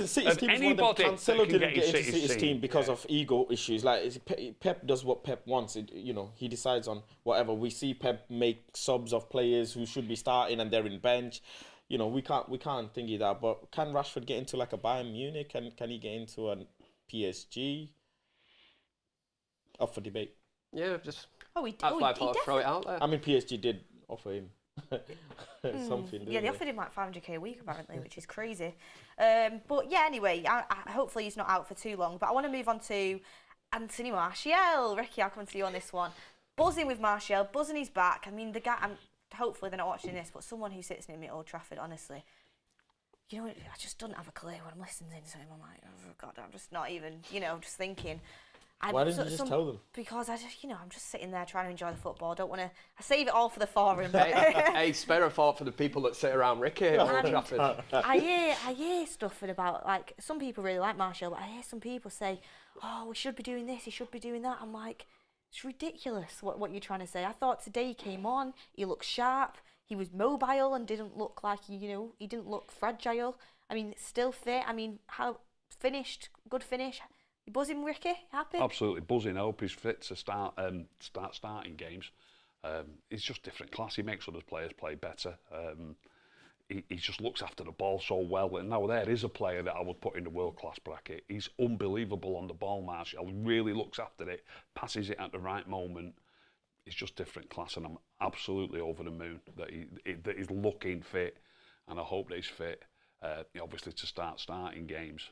anybody Cancelo didn't get into City's team because of ego issues. Like Pep does what Pep wants. You know, he decides on whatever. We see Pep make subs of players who should be starting and they're in bench. You know, we can't thingy that. But can Rashford get into like a Bayern Munich? Can he get into a PSG? Up for debate. Yeah, just. That's why I thought I'd throw it out there. I mean, PSG did offer him. Something. Yeah, they offered him like 500k a week apparently, which is crazy. But yeah, anyway, hopefully he's not out for too long. But I want to move on to Anthony Martial. Ricky, I'll come to you on this one. Buzzing with Martial, buzzing his back. I mean, the guy. Hopefully they're not watching this, but someone who sits near me at Old Trafford, honestly, you know, I just don't have a clue when I'm listening to him. I'm like, oh God, I'm just not even, you know, just thinking. Why didn't you just tell them? Because I just, you know, I'm just sitting there trying to enjoy the football. I don't want to. I save it all for the forum. Hey, spare a thought for the people that sit around Ricky at Old Trafford. I hear stuff about, like, some people really like Martial, but I hear some people say, oh, we should be doing this, he should be doing that. I'm like, it's ridiculous what you're trying to say. I thought today he came on, he looked sharp, he was mobile and didn't look like, you know, he didn't look fragile. I mean, still fit. I mean, good finish. You buzzing, Ricky? Happy? Absolutely buzzing. I hope he's fit to start starting games. He's just different class. He makes other players play better. He just looks after the ball so well. And now there is a player that I would put in the world-class bracket. He's unbelievable on the ball, Martial. Really looks after it, passes it at the right moment. He's just different class, and I'm absolutely over the moon that he's looking fit, and I hope that he's fit, obviously, to start starting games.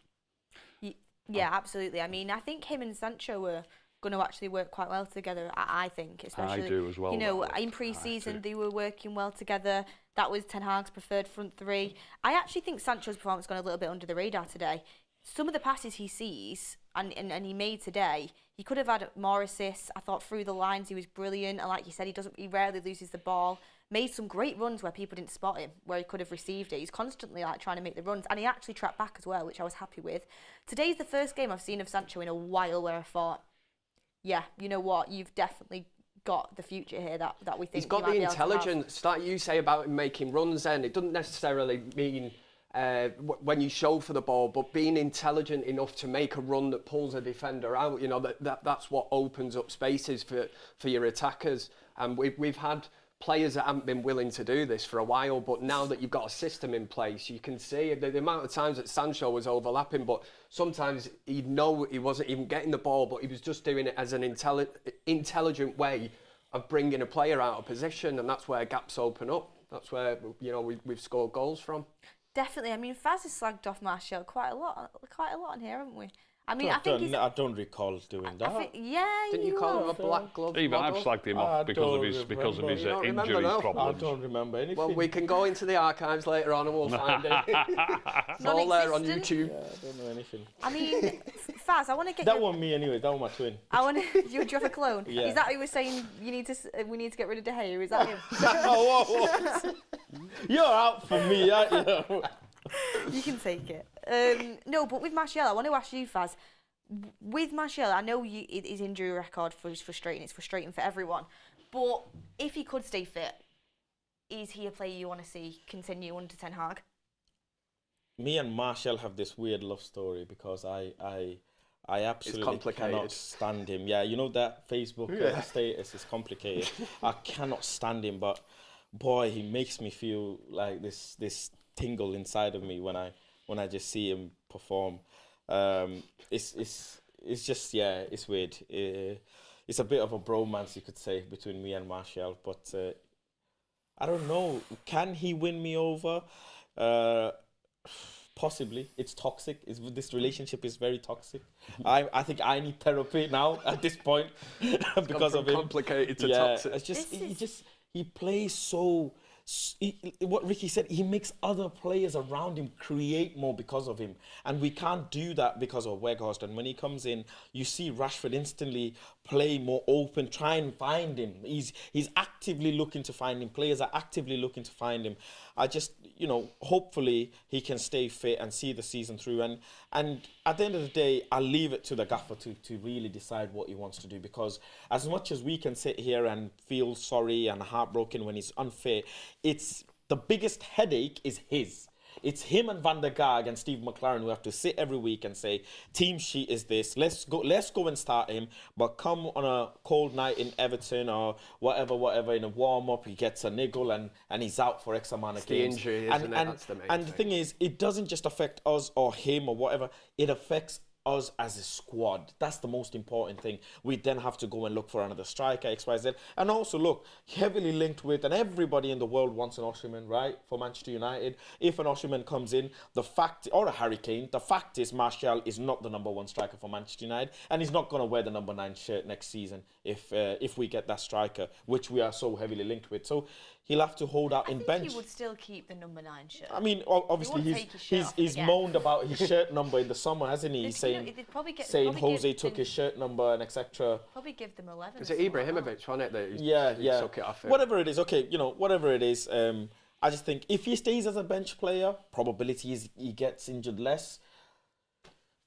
Yeah, absolutely. I mean, I think him and Sancho were going to actually work quite well together, I think. Especially, I do as well. You know, in pre-season, they were working well together. That was Ten Hag's preferred front three. I actually think Sancho's performance gone a little bit under the radar today. Some of the passes he sees and he made today, he could have had more assists. I thought through the lines he was brilliant, and like you said, he rarely loses the ball. Made some great runs where people didn't spot him, where he could have received it. He's constantly like trying to make the runs, and he actually tracked back as well, which I was happy with. Today's the first game I've seen of Sancho in a while where I thought, yeah, you know what, you've definitely got the future here that we think. He's got the intelligence that you say about him making runs. Then it doesn't necessarily mean when you show for the ball, but being intelligent enough to make a run that pulls a defender out. You know, that's what opens up spaces for your attackers. And we've had players that haven't been willing to do this for a while, but now that you've got a system in place, you can see the amount of times that Sancho was overlapping, but sometimes he'd know he wasn't even getting the ball, but he was just doing it as an intelligent way of bringing a player out of position, and that's where gaps open up. That's where, you know, we've scored goals from. Definitely. I mean, Faz has slagged off Martial quite a lot in here, haven't we? I mean, I don't recall doing that. Didn't you call him a black glove? Even I've slagged him off because of his injury problems. I don't remember anything. Well, we can go into the archives later on and we'll find it. It's all there on YouTube. Yeah, I don't know anything. I mean, Faz, I want to get that one me anyway. That one my twin. I want to. Do you have a clone? Yeah. Is that who was saying we need to get rid of De Gea? Is that him? whoa. You're out for me, aren't you? You can take it. No, but with Martial, I want to ask you, Faz. With Martial, I know his injury record is frustrating. It's frustrating for everyone. But if he could stay fit, is he a player you want to see continue under Ten Hag? Me and Martial have this weird love story because I absolutely cannot stand him. Yeah, you know that Facebook status is complicated. I cannot stand him, but boy, he makes me feel like this tingle inside of me when I just see him perform. It's just, yeah, it's weird. It's a bit of a bromance, you could say, between me and Martial, but I don't know. Can he win me over? Possibly. It's toxic. This relationship is very toxic. I think I need therapy now at this point because of him. Complicated to toxic. It's he plays so. What Ricky said, he makes other players around him create more because of him, and we can't do that because of Weghorst. And when he comes in, you see Rashford instantly play more open, try and find him. He's actively looking to find him. Players are actively looking to find him. I just, hopefully he can stay fit and see the season through. And at the end of the day, I'll leave it to the gaffer to really decide what he wants to do, because as much as we can sit here and feel sorry and heartbroken when he's unfair, it's the biggest headache is his. It's him and Van der Gaag and Steve McLaren who have to sit every week and say, team sheet is this, let's go and start him, but come on a cold night in Everton or whatever, in a warm-up, he gets a niggle and he's out for X amount of games. The injury, isn't it? That's the main thing. And the thing is, it doesn't just affect us or him or whatever, it affects us as a squad. That's the most important thing. We then have to go and look for another striker, XYZ. And also, look, heavily linked with, and everybody in the world wants an Osimhen, right, for Manchester United. If an Osimhen comes in, or a Harry Kane, the fact is Martial is not the number one striker for Manchester United, and he's not going to wear the number 9 shirt next season if we get that striker, which we are so heavily linked with. So he'll have to hold out in bench. I think he would still keep the number 9 shirt. I mean, obviously he's moaned about his shirt number in the summer, hasn't he? Saying Jose took his shirt number and etc. Probably give them 11. Is it Ibrahimovic, wasn't it? That he took it off him. Whatever it is, okay, whatever it is. I just think if he stays as a bench player, probability is he gets injured less.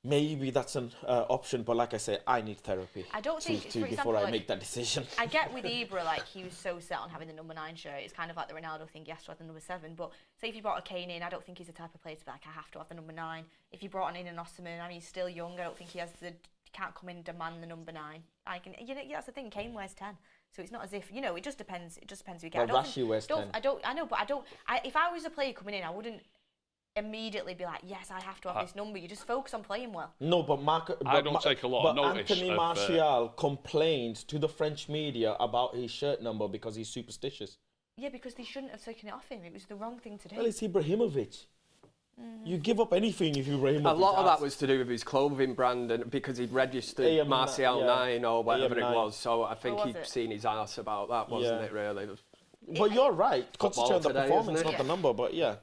Maybe that's an option, but like I say, I need therapy. I don't think before I make that decision. I get with Ibra, like he was so set on having the number 9 shirt. It's kind of like the Ronaldo thing. He has to have the number 7. But say if you brought a Kane in, I don't think he's the type of player to be like, I have to have the number 9. If you brought in an Osimhen, I mean, he's still young. I don't think he can't come in and demand the number 9. That's the thing. Kane wears 10. So it's not as if, it just depends. It just depends who you get. Well, Rashi wears 10. If I was a player coming in, I wouldn't immediately be like, yes, I have to have this number. You just focus on playing well. No, but I don't take a lot of notice. Anthony Martial complained to the French media about his shirt number because he's superstitious. Yeah, because they shouldn't have taken it off him. It was the wrong thing to do. Well, it's Ibrahimovic. You give up anything if Ibrahimovic. A lot of that was to do with his clothing brand, and because he'd registered Martial 9 or whatever it was. So I think he'd seen his ass about that, wasn't it? Really. But you're right. Concentrate on the performance, not the number. But yeah.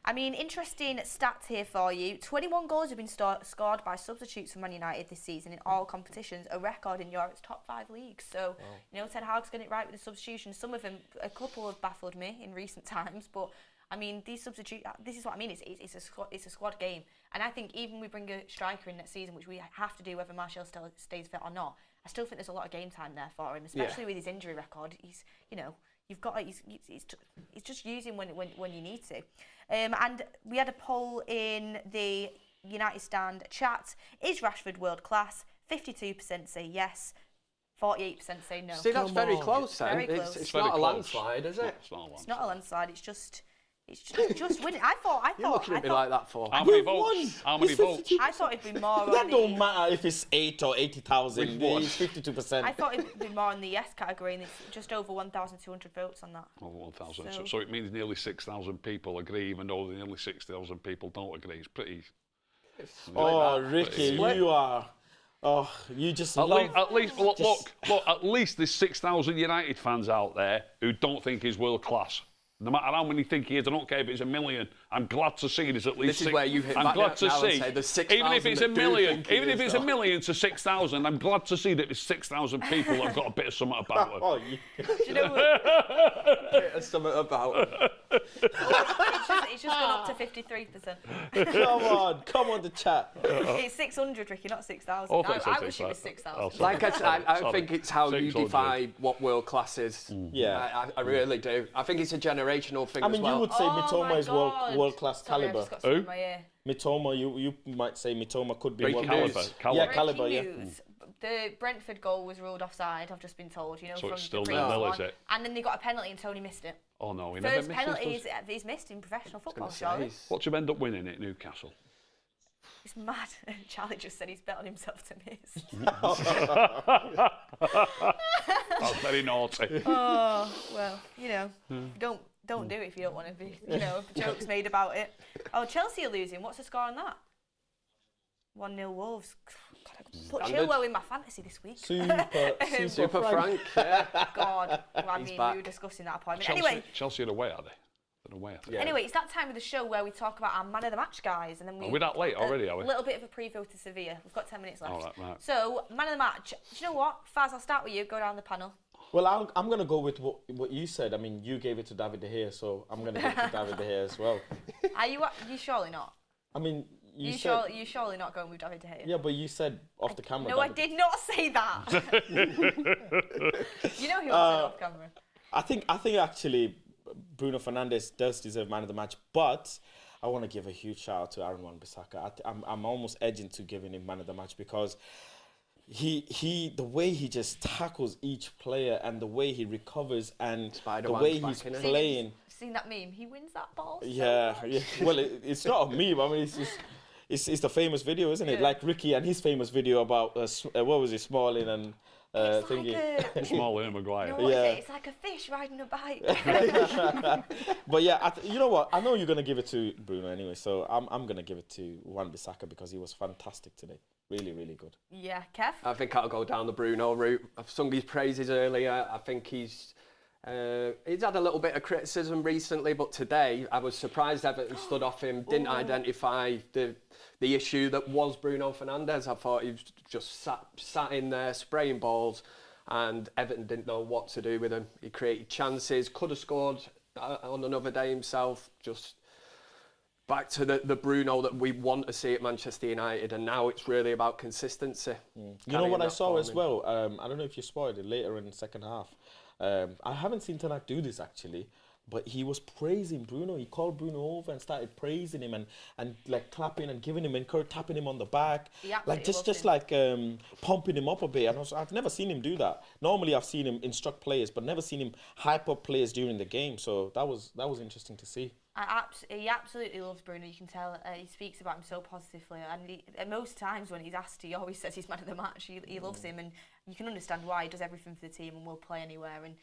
I mean, interesting stats here for you. 21 goals have been scored by substitutes for Man United this season in all competitions, a record in Europe's top 5 leagues. So, you know, Ten Hag's getting it right with the substitutions. Some of them, a couple have baffled me in recent times, but I mean, these substitutes, this is what I mean, it's a squad game. And I think even we bring a striker in next season, which we have to do whether Martial stays fit or not, I still think there's a lot of game time there for him, especially with his injury record. He's, you know, you've got, he's just using when you need to. And we had a poll in the United Stand chat. Is Rashford world class? 52% say yes, 48% say no. See, that's very close then. Very close. It's very not a close. landslide, is it? It's not a landslide. It's not a landslide. It's just winning. I thought. You're looking at me like that for. How many We've votes? won. How many It's votes? 52%. I thought it'd be more. That on don't the, matter if it's 8 or 80,000. We've won. It's 52%. I thought it'd be more in the yes category, and it's just over 1,200 votes on that. Over 1,000. So- So it means nearly 6,000 people agree, even though nearly 6,000 people don't agree. It's pretty. Oh, Ricky, Split. you are. Oh, you just At love. least, look, at least there's 6,000 United fans out there who don't think he's world class. No matter how many think he is, I don't care if it's a million. I'm glad to see there's at least. This is where you hit I'm back glad to now and see. say there's 6,000 even if it's a that do million, think he even if is, it's a though. million to 6,000, I'm glad to see that there's 6,000 people that've got a bit of something about them. Oh, Do you know what? There's something about it. It's just gone up to 53%. come on, the chat. It's 600, Ricky, not 6,000. Oh, I thought you I said wish it was 6,000. 6,000. Like I said, I Sorry. think it's how you 600. define what world class is. Yeah. I really do. I think it's a generational thing I mean, as well. you would say Mitoma is world class Sorry, I caliber. just got something in my ear. Mitoma, you might say Mitoma could be Breaking world news. class. Caliber. Yeah, Breaking caliber. Yeah. news. The Brentford goal was ruled offside, I've just been told, you know, So from it's still the previous 0-0, one. is it? And then they got a penalty and Tony missed it. Oh no, he never First misses. penalty does he? he's missed in professional football, Gonna surely. say, What's you end up winning at Newcastle? It's mad. Charlie just said he's bet on himself to miss. That's very naughty. Oh, well, you know, don't do it if you don't want to be, you know, jokes made about it. Oh, Chelsea are losing. What's the score on that? 1-0 Wolves. God, I put Chilwell in my fantasy this week. Super Frank. Yeah. God, well, I He's mean, back. we were discussing that appointment. Chelsea, Anyway, Chelsea are away, are they? They're away, I think. Yeah. Anyway, it's that time of the show where we talk about our man of the match guys, and then we. Are we that late already, are we? A little bit of a preview to Sevilla. We've got 10 minutes left. All right. So, man of the match. Do you know what, Faz? I'll start with you. Go down the panel. Well, I'm going to go with what you said. I mean, you gave it to David De Gea, so I'm going to give it to David De Gea as well. Are you surely not? I mean, you You said... surely not going with David De Gea? Yeah, but you said off the camera. No, I David. did not say that. You know who was off camera. I think actually Bruno Fernandes does deserve man of the match, but I want to give a huge shout out to Aaron Wan-Bissaka. I'm almost edging to giving him man of the match because the way he just tackles each player and the way he recovers and Spider-Man's the way back, he's innit? playing. Seen that meme? He wins that ball. Yeah. Well, it's not a meme. I mean, it's just. It's the famous video, isn't it? Yeah. Like Ricky and his famous video about what was it, Smalling and It's thingy. like a, Small in Maguire. you know what Yeah. is it? It's like a fish riding a bike. But yeah, you know what? I know you're gonna give it to Bruno anyway, so I'm gonna give it to Wan-Bissaka because he was fantastic today. Really, really good. Yeah, Kev? I think I'll go down the Bruno route. I've sung his praises earlier. I think he's had a little bit of criticism recently, but today I was surprised Everton stood off him, didn't identify the issue that was Bruno Fernandes. I thought he was just sat in there spraying balls, and Everton didn't know what to do with him. He created chances, could have scored on another day himself. Just back to the Bruno that we want to see at Manchester United, and now it's really about consistency. You know what I saw as well? I don't know if you spotted it later in the second half. I haven't seen Ten Hag do this actually, but he was praising Bruno. He called Bruno over and started praising him and like clapping and giving him encouragement, tapping him on the back, He absolutely like just loves like pumping him up a bit. And I've never seen him do that. Normally I've seen him instruct players, but never seen him hype up players during the game. So that was interesting to see. He absolutely loves Bruno. You can tell he speaks about him so positively, and most times when he's asked, he always says he's man of the match. He loves him, and you can understand why. He does everything for the team and will play anywhere. And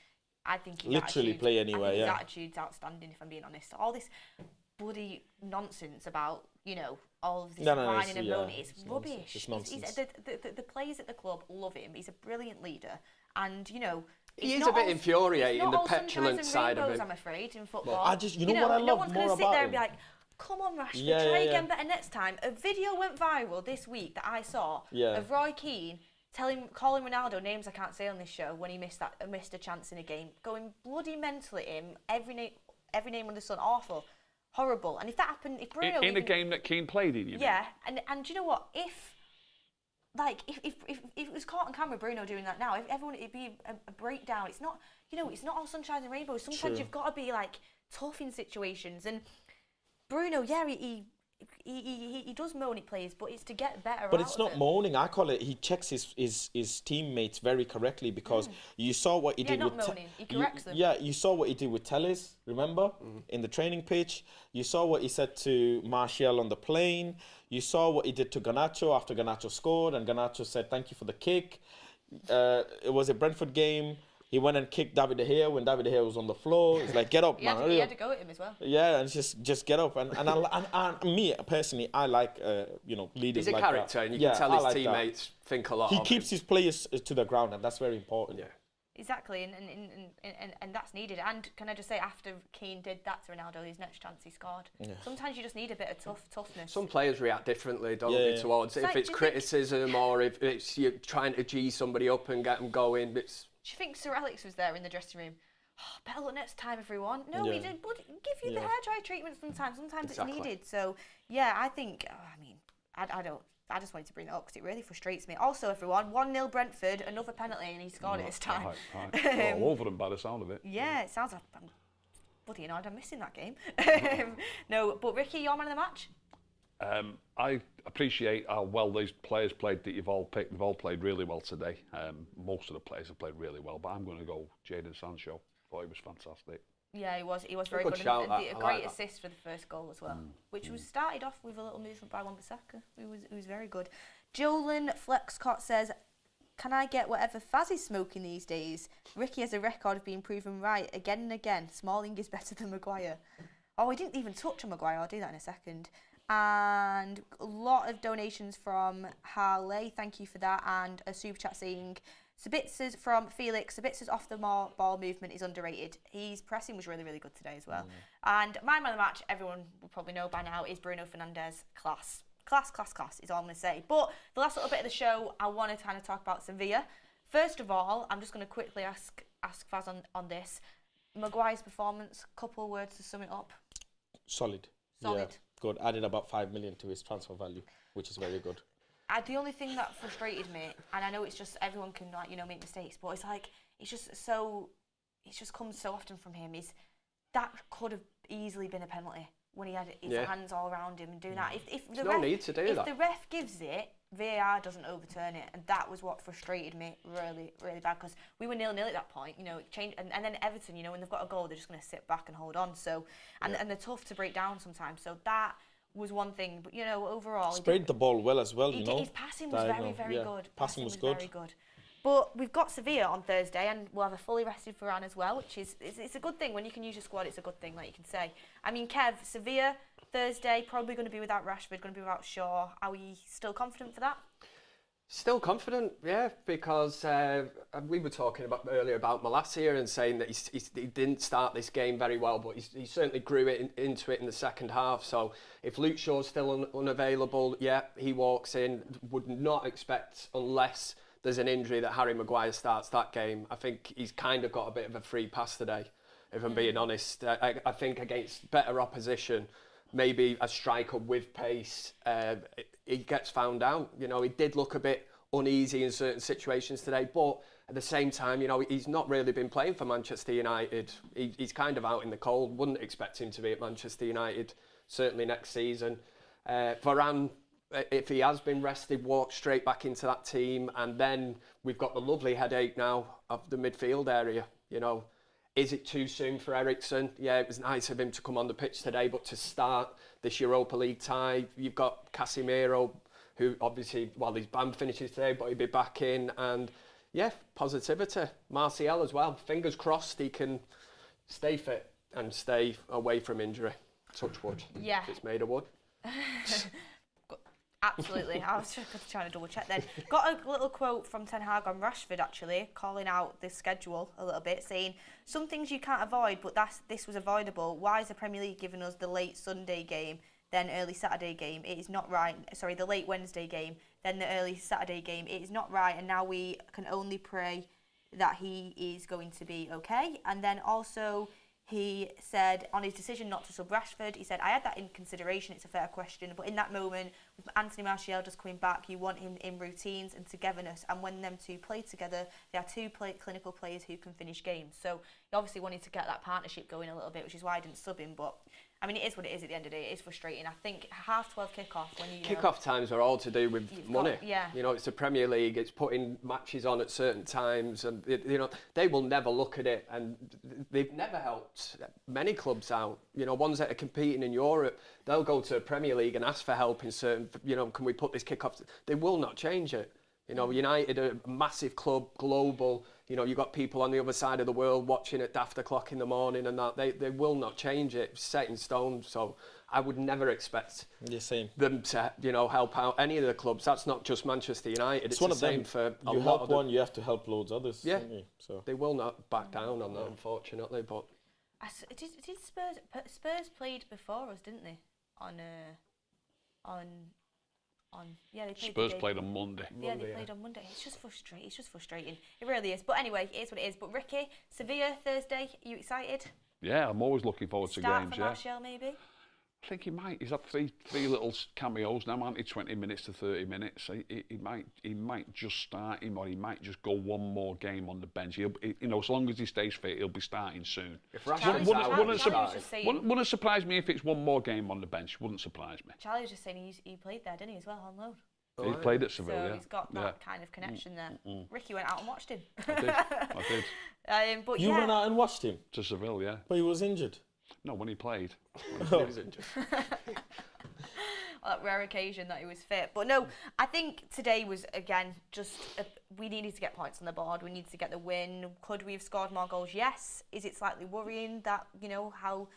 I think his Play anywhere. I think his Yeah. attitude's outstanding. If I'm being honest, all this bloody nonsense about all of this whining and moaning, it's rubbish. It's nonsense. The players at the club love him. He's a brilliant leader, and He is a bit infuriating, the petulant side of rainbows, it. I'm afraid, in football. You know what I no love one's more going to sit about there him? and be like, Come on, Rashford, try again better next time. A video went viral this week that I saw of Roy Keane calling Ronaldo names I can't say on this show when he missed a chance in a game, going bloody mental at him. Every name under the sun, awful, horrible. And if that happened, if Bruno in a game that Keane played in, you mean? and do you know what? If it was caught on camera, Bruno doing that now, it'd be a breakdown. It's not, it's not all sunshine and rainbows. Sometimes you've got to be like tough in situations. And Bruno, he does moan at players, but it's to get better. But it's not moaning. I call it. He checks his teammates very correctly, because you saw what he did not with. Moaning. He corrects them. Yeah, you saw what he did with Telles. Remember in the training pitch. You saw what he said to Martial on the plane. You saw what he did to Garnacho after Garnacho scored, and Garnacho said thank you for the kick. It was a Brentford game. He went and kicked David De Gea when David De Gea was on the floor. It's like, get up, man. He had to go at him as well. Yeah, and just get up. And me personally, I like leaders. He's a like character, that. and you can tell his teammates think a lot. He keeps his players to the ground, and that's very important. Yeah. Exactly, and that's needed. And can I just say, after Keane did that to Ronaldo, his next chance he scored. Yeah. Sometimes you just need a bit of toughness. Some players react differently, don't they, towards if it's criticism or if it's you trying to G somebody up and get them going. Do you think Sir Alex was there in the dressing room? Oh, better luck next time, everyone. No, he did. But give you the hair dry treatment sometimes. Sometimes it's needed. So yeah, I think. I just wanted to bring that up because it really frustrates me. Also, everyone, 1-0 Brentford, another penalty, and he scored it this time. Right. All over them by the sound of it. Yeah, it sounds like I'm bloody annoyed I'm missing that game. No, but Ricky, your man of the match? I appreciate how well these players played that you've all picked. They've all played really well today. Most of the players have played really well, but I'm going to go Jadon Sancho. Thought he was fantastic. Yeah, he was very good. Shout, and a great assist for the first goal as well, which was started off with a little movement by Wan-Bissaka. It was very good. Jolyn Flexcott says, can I get whatever Faz is smoking these days? Ricky has a record of being proven right again and again. Smalling is better than Maguire. Oh, I didn't even touch on Maguire. I'll do that in a second. And a lot of donations from Harley. Thank you for that. And a super chat saying, Sabitzer's from Felix. Sabitzer's off the ball movement is underrated. His pressing was really, really good today as well. And my man of the match, everyone will probably know by now, is Bruno Fernandes. Class is all I'm going to say. But the last little bit of the show, I want to kind of talk about Sevilla. First of all, I'm just going to quickly ask Faz on this. Maguire's performance, couple words to sum it up. Solid. Yeah, good. Added about 5 million to his transfer value, which is very good. The only thing that frustrated me, and I know it's just everyone can make mistakes, but it's like it's just comes so often from him. Is that could have easily been a penalty when he had his hands all around him and doing that. If the ref, need to do that. If the ref gives it, VAR doesn't overturn it, and that was what frustrated me really, really bad because we were 0-0 at that point. It changed, and then Everton, when they've got a goal, they're just going to sit back and hold on. So, and they're tough to break down sometimes. So that was one thing, but overall, sprayed the ball well as well. His passing was very good. Passing was good. Very good. But we've got Sevilla on Thursday, and we'll have a fully rested Varane as well, which is it's a good thing when you can use your squad. It's a good thing, like you can say. I mean, Kev, Sevilla Thursday probably going to be without Rashford, going to be without Shaw. Are we still confident for that? Still confident, yeah, because we were talking earlier about Malacia and saying that he didn't start this game very well, but he certainly grew into it in the second half. So if Luke Shaw's still unavailable, he walks in. Would not expect, unless there's an injury, that Harry Maguire starts that game. I think he's kind of got a bit of a free pass today, if I'm being honest. I think against better opposition, maybe a striker with pace, he gets found out. He did look a bit uneasy in certain situations today, but at the same time, he's not really been playing for Manchester United. He's kind of out in the cold. Wouldn't expect him to be at Manchester United, certainly next season. Varane, if he has been rested, walks straight back into that team, and then we've got the lovely headache now of the midfield area. Is it too soon for Eriksen? Yeah, it was nice of him to come on the pitch today, but to start this Europa League tie, you've got Casemiro, who obviously, his ban finishes today, but he'll be back in. And positivity. Martial as well. Fingers crossed he can stay fit and stay away from injury. Touch wood. Yeah. If it's made of wood. Absolutely. I was just trying to double check then. Got a little quote from Ten Hag on Rashford, actually, calling out the schedule a little bit, saying, some things you can't avoid, but this was avoidable. Why is the Premier League giving us the late Sunday game, then early Saturday game? It is not right. Sorry, the late Wednesday game, then the early Saturday game. It is not right, and now we can only pray that he is going to be okay. And then also, he said on his decision not to sub Rashford, he said, I had that in consideration, it's a fair question, but in that moment, with Anthony Martial just coming back, you want him in routines and togetherness, and when them two play together, they are two clinical players who can finish games. So he obviously wanted to get that partnership going a little bit, which is why I didn't sub him, but I mean, it is what it is at the end of the day. It is frustrating. I think 12:30 kickoff when you Kickoff times are all to do with money. Yeah. You know, it's the Premier League. It's putting matches on at certain times, and you know they will never look at it, and they've never helped many clubs out. You know, ones that are competing in Europe, they'll go to the Premier League and ask for help in certain. You know, can we put this kickoff? They will not change it. You know, United are a massive club, global. You know, you've got people on the other side of the world watching at daft o'clock in the morning and that. They will not change it. It's set in stone. So I would never expect them to, you know, help out any of the clubs. That's not just Manchester United. It's one the of them. same for a you lot help of one, you have to help loads others. Yeah. So they will not back down on that, unfortunately. But did Spurs played before us, didn't they? Yeah, they played Spurs played on Monday. Yeah, they played on Monday. It's just frustrating. It really is. But anyway, it is what it is. But Ricky, Sevilla Thursday, are you excited? Yeah, I'm always looking forward to games. Start for Martial, maybe? I think he might. He's had three little cameos now, hasn't he? 20 minutes to 30 minutes. He might just start him, or he might just go one more game on the bench. You know, as long as he stays fit, he'll be starting soon. if Rashford's out, Wouldn't surprise me if it's one more game on the bench. Wouldn't surprise me. Charlie was just saying he played there, didn't he, as well, on loan? He played at Sevilla. So he's got that kind of connection there. Ricky went out and watched him. I did. But you went out and watched him? To Seville, yeah. But he was injured. No, when he played. he was injured. That rare occasion that he was fit. But no, I think today was, again, we needed to get points on the board. We needed to get the win. Could we have scored more goals? Yes. Is it slightly worrying that, you know, how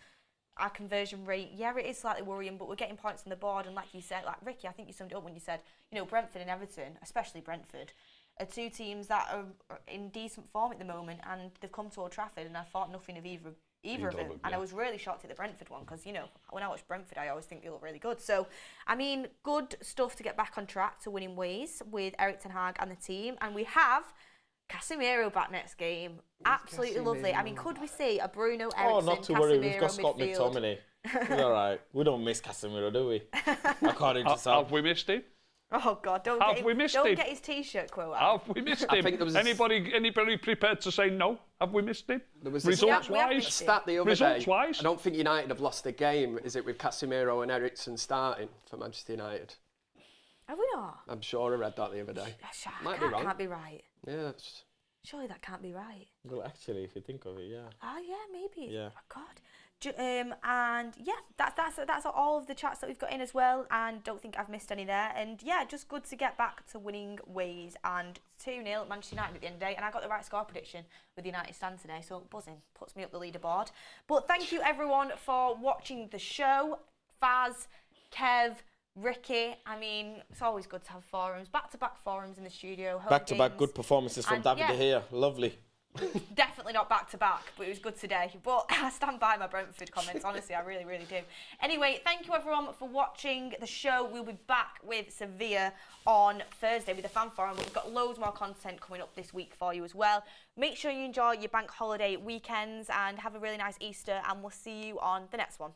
our conversion rate, yeah, it is slightly worrying, but we're getting points on the board. And like you said, like Ricky, I think you summed it up when you said, you know, Brentford and Everton, especially Brentford, are two teams that are in decent form at the moment, and they've come to Old Trafford, and I thought nothing of either of them. And I was really shocked at the Brentford one, because, you know, when I watch Brentford, I always think they look really good. So, I mean, good stuff to get back on track to winning ways with Eric Ten Hag and the team. And we have Casemiro back next game. Absolutely lovely. I mean, could we see a Bruno Ericsson, not to Casemiro worry, we've got Scott midfield? McTominay. It's all right. We don't miss Casemiro, do we? According to some. Have we missed him? Oh God! Don't get his T-shirt quote out. Have we missed him? Anybody prepared to say no? Have we missed him? There was Results-wise? a stat the other Results-wise? day. I don't think United have lost a game. Is it with Casemiro and Ericsson starting for Manchester United? Have we not? I'm sure I read that the other day. Might be wrong. Can't be right. Yeah. Surely that can't be right. Well, actually, if you think of it, yeah. Ah, yeah, maybe. Yeah. Oh, God. And yeah, that's all of the chats that we've got in as well, and don't think I've missed any there. And yeah, just good to get back to winning ways. And 2-0 at Manchester United at the end of the day, and I got the right score prediction with the United stand today, so buzzing, puts me up the leaderboard. But thank you everyone for watching the show. Faz, Kev, Ricky, I mean, it's always good to have forums, back-to-back forums in the studio. Back-to-back good performances from David De Gea. Lovely. Definitely not back-to-back, but it was good today. But I stand by my Brentford comments, honestly, I really, really do. Anyway, thank you everyone for watching the show. We'll be back with Sevilla on Thursday with the fan forum, but we've got loads more content coming up this week for you as well. Make sure you enjoy your bank holiday weekends and have a really nice Easter, and we'll see you on the next one.